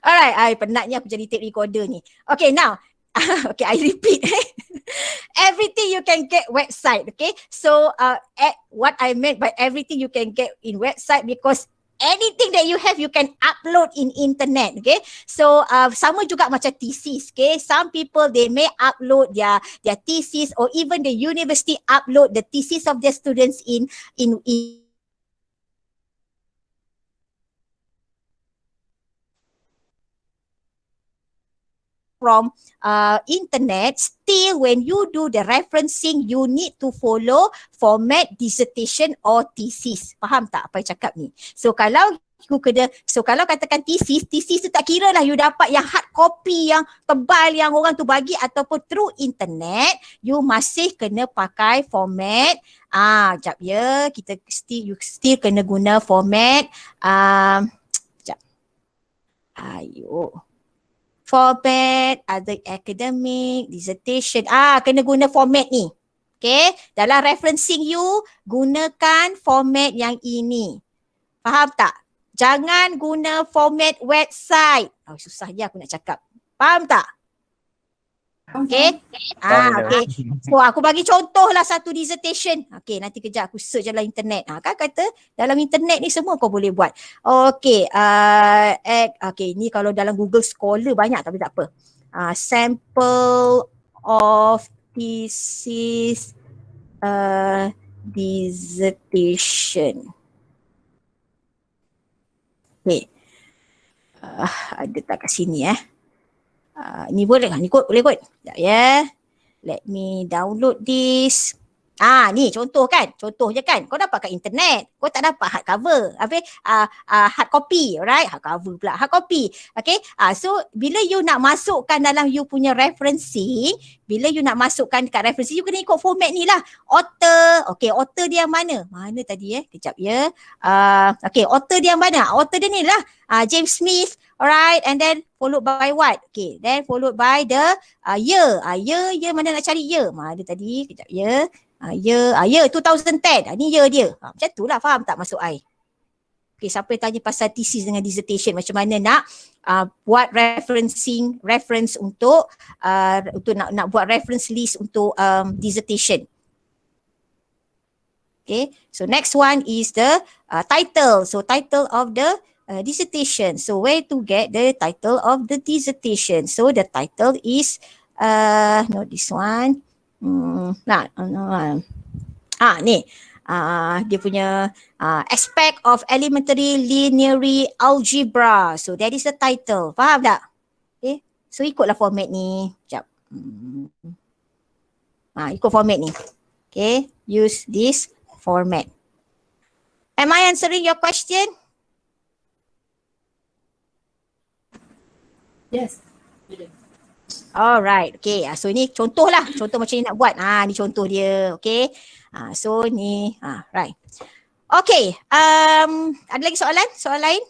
Alright, I penatnya aku jadi tape recorder ni. Okay, now. Okay, I repeat. Everything you can get website, okay? So, what I meant by everything you can get in website because anything that you have you can upload in internet, okay? So sama juga macam thesis, okay? Some people they may upload their thesis or even the university upload the thesis of their students in from internet. Still when you do the referencing you need to follow format dissertation or thesis. Faham tak apa yang cakap ni? So kalau katakan thesis tu tak kira lah you dapat yang hard copy yang tebal yang orang tu bagi ataupun through internet, you masih kena pakai format. Sekejap ya, you still kena guna format. Sekejap. Format, other academic, dissertation. Kena guna format ni. Okay. Dalam referencing you, gunakan format yang ini. Faham tak? Jangan guna format website. Susah je aku nak cakap. Faham tak? Okay. Okay. So aku bagi contoh lah satu dissertation. Okay, nanti kejap aku search dalam internet. Kan kata dalam internet ni semua kau boleh buat. Okay. Okay, ni kalau dalam Google Scholar banyak tapi tak apa. Sample of thesis dissertation. Okay. Ada tak kat sini ni boleh kan? Ni boleh kot. Sekejap ya. Let me download this. Ni contoh kan? Contoh je kan? Kau dapat kat internet. Kau tak dapat hard cover. Hard copy. Alright? Hard cover pula. Hard copy. Okay? So, bila you nak masukkan dalam you punya referencing, bila you nak masukkan dekat referencing, you kena ikut format ni lah. Author. Okay, author dia yang mana? Mana tadi Kejap ya. Okay, author dia yang mana? Author dia ni lah. James Smith. Alright, and then followed by what? Okay, then followed by the year. Year mana nak cari year? Mana tadi? Kejap ya. Year 2010. Ni year dia. Macam tu lah, faham tak maksud I? Okay, siapa yang tanya pasal thesis dengan dissertation, macam mana nak buat reference untuk nak buat reference list untuk dissertation. Okay, so next one is the title. So title of the dissertation. So where to get the title of the dissertation? So the title is not this one. Ni. Dia punya aspect of elementary linear algebra. So that is the title. Faham tak? Okay. So ikutlah format ni. Sekejap. Ikut format ni. Okay. Use this format. Am I answering your question? Yes. Alright. Okay. So ni contoh lah. Contoh macam ni nak buat. Ni contoh dia. Okay. So ni. Right. Okay. Ada lagi soalan? Soalan lain?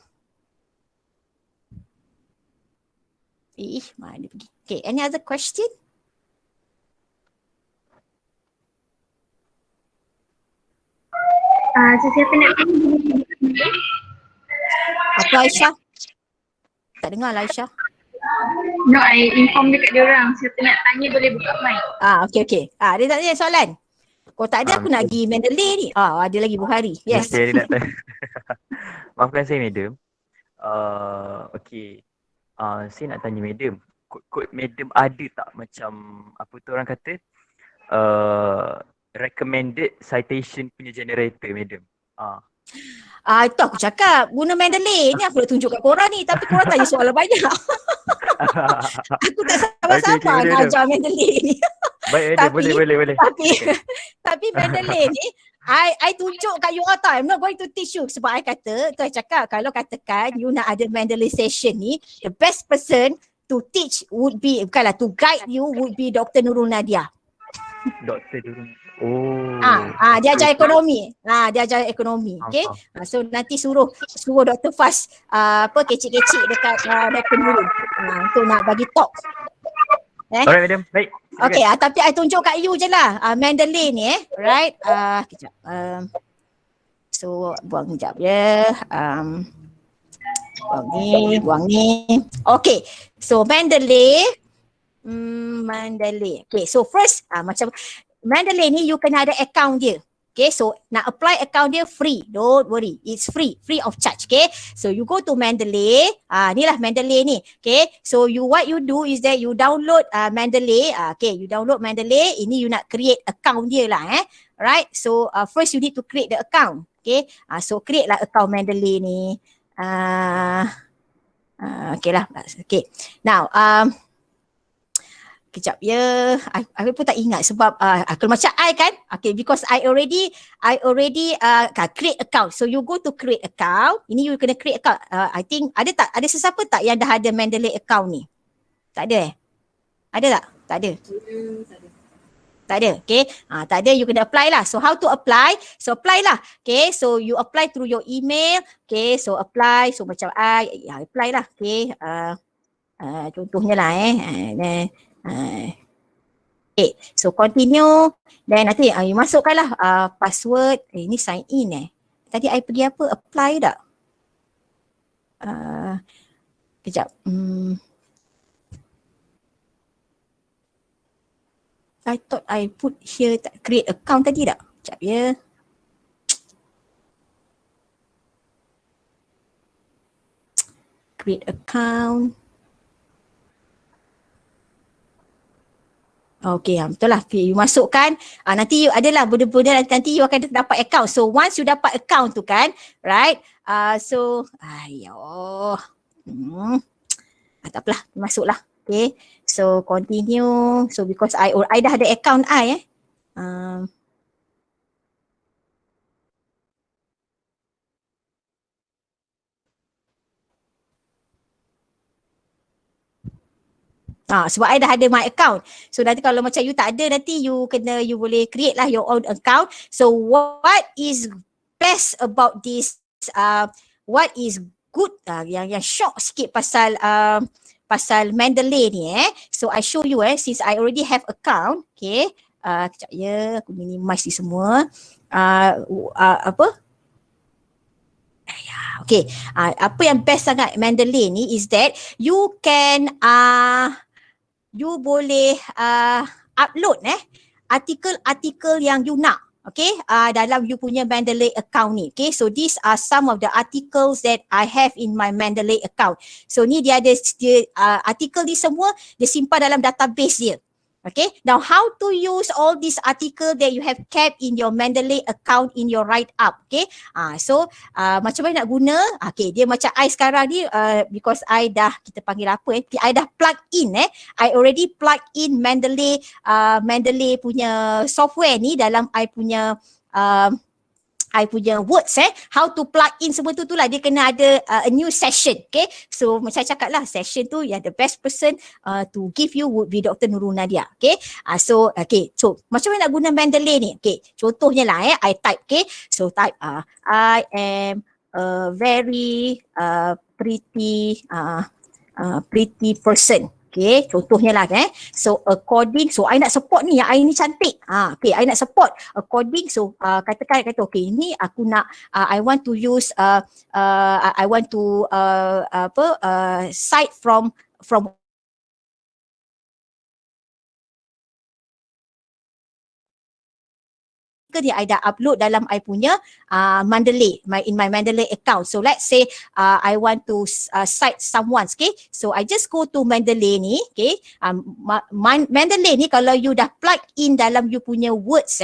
Mana dia pergi? Okay. Any other question? Siapa nak tanya? Apa Aisyah? Tak dengar lah Aisyah. No, I inform dekat dia orang. Siapa nak tanya boleh buka mic. Okay. Dia tak tanya soalan. Kalau tak ada aku nak pergi Mandalay ni. Ada lagi Bukhari. Yes. Okay, dia nak tanya. Maafkan saya madam. Okay. Saya nak tanya madam. Kod madam ada tak macam apa tu orang kata recommended citation punya generator madam? Itu aku cakap guna Mandalay ni, aku nak tunjuk kat korang ni tapi korang tanya soalan banyak. Aku tak sabar-sabar nak ajar Mandalay ni. Baik, boleh. Tapi Okay. tapi Mendeley ni I tunjuk kat you all tau. I'm not going to teach you sebab I kata, tu I cakap kalau katakan you nak ada Mendeley session ni, the best person to teach would be, bukanlah to guide you would be Dr. Nurul Nadia. Doktor dulu. Oh. Dia ajar ekonomi. Dia ajar ekonomi. Okay. So nanti suruh Dr. Fas kecik-kecik dekat Dr. Nurul. Untuk nak bagi talk. Alright, madam. Baik. Okay, tapi I tunjuk kat you je lah. Mendeley ni right. Kejap. So buang kejap je. Buang ni. Okay. So Mendeley. Okay, so first macam Mendeley ni you kena ada account dia. Okay, so nak apply account dia free. Don't worry, it's free of charge. Okay, so you go to Mendeley. Ni lah Mendeley ni. Okay, so what you do is that you download Mendeley. Okay, you download Mendeley. Ini you nak create account dia lah. Right, so first you need to create the account. Okay, so create lah account Mendeley ni. Okay lah. Okay, now kejap ya. I pun tak ingat sebab kalau macam I kan, okay, because I already create account. So you go to create account. Ini you kena create account. I think ada sesiapa tak yang dah ada Mendeley account ni? Tak ada Ada tak? Tak ada. Tak ada. Okay. Tak ada, you kena apply lah. So how to apply? So apply lah. Okay. So you apply through your email. Okay. So apply. So macam apply lah. Okay. Contohnya lah okay, so continue. Then nanti you masukkan lah password. Ini sign in Tadi I pergi apa? Apply tak? Kejap. I thought I put here create account tadi tak? Kejap ya. Create account. Okay, betul lah. You masukkan, nanti you adalah benda-benda nanti you akan dapat account. So once you dapat account tu kan, right? So, tak apalah, masuklah. Okay, so continue. So because I dah ada account sebab I dah ada my account. So nanti kalau macam you tak ada, nanti you boleh create lah your own account. So what is best about this, what is good, yang shock sikit pasal Mendeley ni So I show you since I already have account. Okay, kejap ya, aku minimize ni semua. Okay, apa yang best sangat Mendeley ni is that you can you boleh upload artikel-artikel yang you nak, okay, dalam you punya Mendeley account ni. Okay, so these are some of the articles that I have in my Mendeley account. So ni dia ada artikel ni semua dia simpan dalam database dia. Okay, now how to use all these article that you have kept in your Mendeley account in your write-up. Okay, so macam mana nak guna? Okay, dia macam I sekarang ni because I dah, kita panggil apa I dah plug in I already plug in Mendeley punya software ni dalam I punya words how to plug in semua tu lah, dia kena ada a new session. Okay, so macam saya cakap lah, session tu yang the best person to give you would be Dr. Nurul Nadia. Okay, so macam mana nak guna Mendeley ni? Okay, contohnya lah I type. Okay, so type I am a very pretty person. Okay, contohnya lah so according, so I nak support ni, yang I ni cantik. Okay, I nak support according, so kata okay, ni aku nak I want to use I want to cite from dia I dah upload dalam I punya Mendeley, in my Mendeley account. So let's say I want to cite someone. Okay, so I just go to Mendeley ni. Okay, Mendeley ni kalau you dah plug in dalam you punya words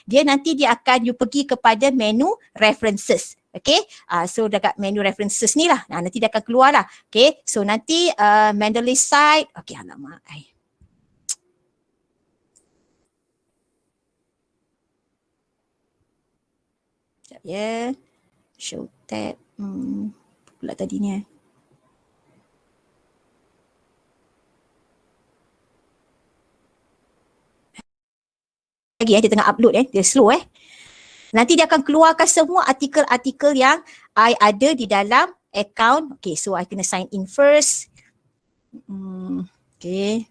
dia nanti dia akan you pergi kepada menu references. Okay, so dekat menu references ni lah, nanti dia akan keluar lah. Okay, so nanti Mendeley cite. Okay, alamak ya. Show tab. Pula tadi ni. Lagi dia tengah upload dia slow Nanti dia akan keluarkan semua artikel-artikel yang I ada di dalam account. Okay, so I kena sign in first. Okay.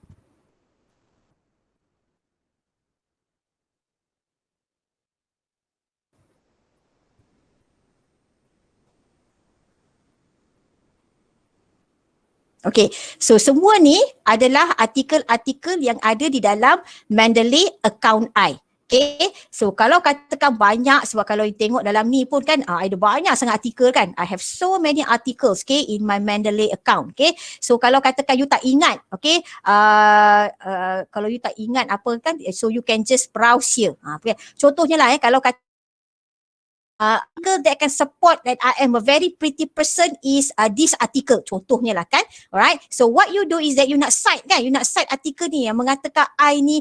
Okay, so semua ni adalah artikel-artikel yang ada di dalam Mendeley account I. Okay, so kalau katakan banyak, sebab kalau you tengok dalam ni pun kan, ada banyak sangat artikel kan. I have so many articles, okay, in my Mendeley account, okay. So kalau katakan you tak ingat, okay, kalau you tak ingat apa kan, so you can just browse here. Contohnya lah kalau kata article that can support that I am a very pretty person is this article, contohnya lah kan. Alright, so what you do is that you nak cite kan, you nak cite artikel ni yang mengatakan I ni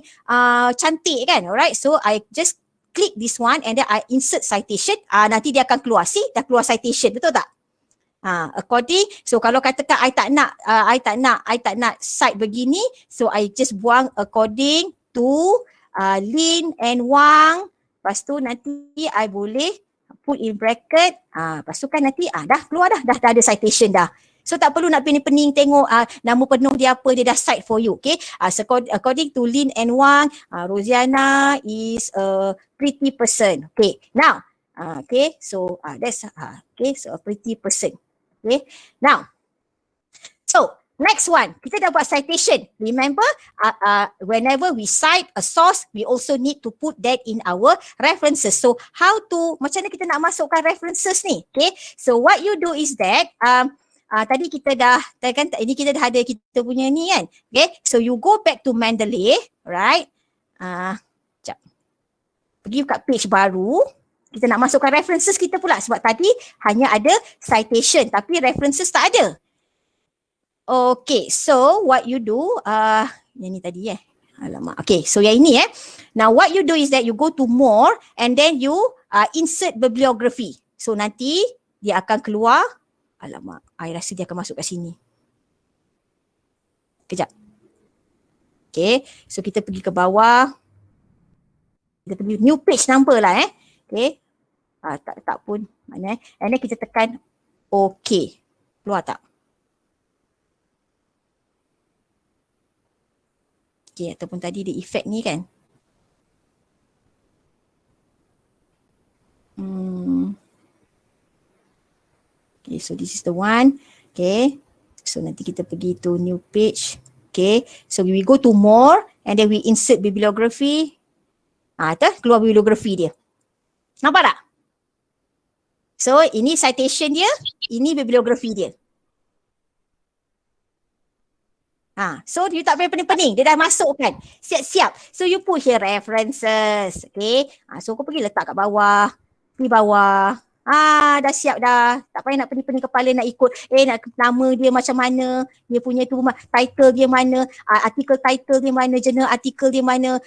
cantik kan. Alright, so I just click this one and then I insert citation. Nanti dia akan keluar, see, dah keluar citation, betul tak? According, so kalau katakan I tak nak cite begini, so I just buang according to Lin and Wang. Lepas tu nanti I boleh put in bracket, lepas tu kan nanti dah keluar dah ada citation dah. So tak perlu nak pening-pening tengok nama penuh dia apa, dia dah cite for you, okay. According to Lin and Wang, Rosiana is a pretty person. Okay, now, okay, so that's, okay, so a pretty person. Okay, now, so next one, kita dah buat citation. Remember, whenever we cite a source, we also need to put that in our references. So how to, macam mana kita nak masukkan references ni? Okay, so what you do is that, tadi kita dah, kan ini kita dah ada kita punya ni kan. Okay, so you go back to Mendeley, right? Sekejap. Pergi kat page baru. Kita nak masukkan references kita pula sebab tadi hanya ada citation tapi references tak ada. Okay, so what you do, yang ni tadi alamak. Okay, so yang ini now what you do is that you go to more and then you insert bibliography. So nanti dia akan keluar, alamak, I rasa dia akan masuk kat sini. Kejap. Okay, so kita pergi ke bawah. Kita pergi new page number lah Okay. Tak pun mana and then kita tekan OK. Keluar tak? Okay, ataupun tadi dia effect ni kan. Okay, so this is the one. Okay, so nanti kita pergi to new page. Okay, so we go to more and then we insert bibliography. Keluar bibliografi dia. Nampak tak? So ini citation dia, ini bibliografi dia. So you tak payah pening-pening, dia dah masuk kan. Siap-siap. So you put here references. Okay. So kau pergi letak kat bawah. Di bawah. Dah siap dah. Tak payah nak pening-pening kepala nak ikut. Nak nama dia macam mana. Dia punya tu, title dia mana. Artikel title dia mana. Journal artikel dia mana.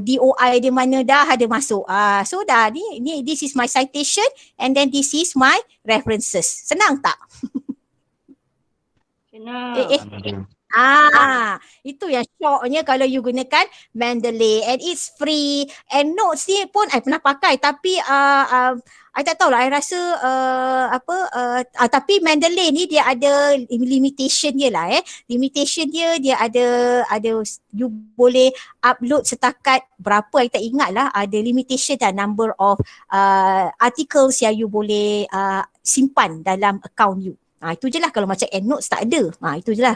DOI dia mana. Dah ada masuk. So dah ni this is my citation and then this is my references. Senang tak? Senang. Itu yang syoknya kalau you gunakan Mendeley and it's free and notes ni pun I pernah pakai tapi I tak tahulah, I rasa tapi Mendeley ni dia ada limitation dia lah limitation dia ada you boleh upload setakat berapa I tak ingat lah, ada limitation dah number of articles yang you boleh simpan dalam account you. Itu je lah, kalau macam EndNotes tak ada. Itu je lah.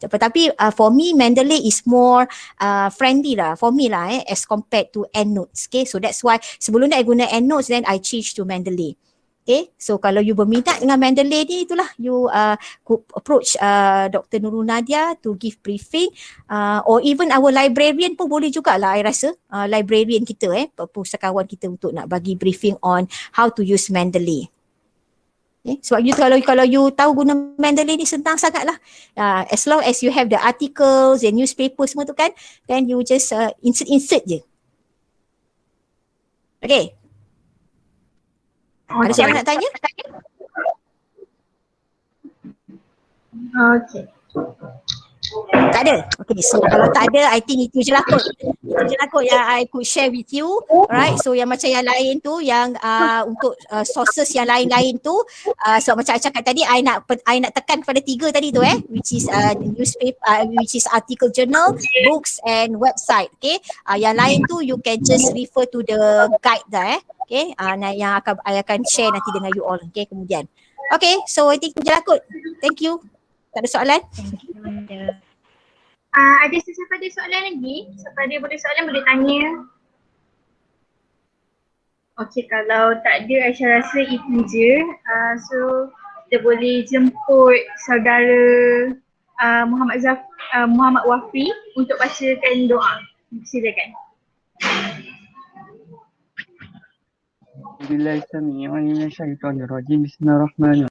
Tapi for me, Mendeley is more friendly lah for me lah as compared to EndNotes. Okay, so that's why sebelum ni I guna EndNotes, then I change to Mendeley. Okay, so kalau you berminat dengan Mendeley ni, itulah you could approach Dr. Nurul Nadia to give briefing or even our librarian pun boleh jugalah I rasa. Librarian kita pustakawan kita untuk nak bagi briefing on how to use Mendeley. Okay. Sebab you kalau you tahu guna Mendeley ni senang sangat lah. As long as you have the articles and newspaper semua tu kan, then you just insert je. Okay. Ada soalan nak tanya? Okay. Tak ada? Okay, so kalau tak ada, I think itu je lah kot. Itu je lah kot yang I could share with you. Alright, so yang macam yang lain tu, yang untuk sources yang lain-lain tu, so macam I cakap tadi, I nak tekan pada 3 tadi tu which is newspaper, which is article journal, books and website. Okay, yang lain tu you can just refer to the guide dah Okay, yang I akan share nanti dengan you all. Okay, kemudian. Okay, so I think itu je lah kot. Thank you. Tak ada soalan? Thank you, Madam. Ada sesiapa ada soalan lagi? Siapa ada boleh soalan boleh tanya. Okey, kalau tak ada Aisyah rasa itu je. So kita boleh jemput saudara Muhammad Wafi untuk bacakan doa. Silakan. Bismillahirrahmanirrahim. Bismillahirrahmanirrahim.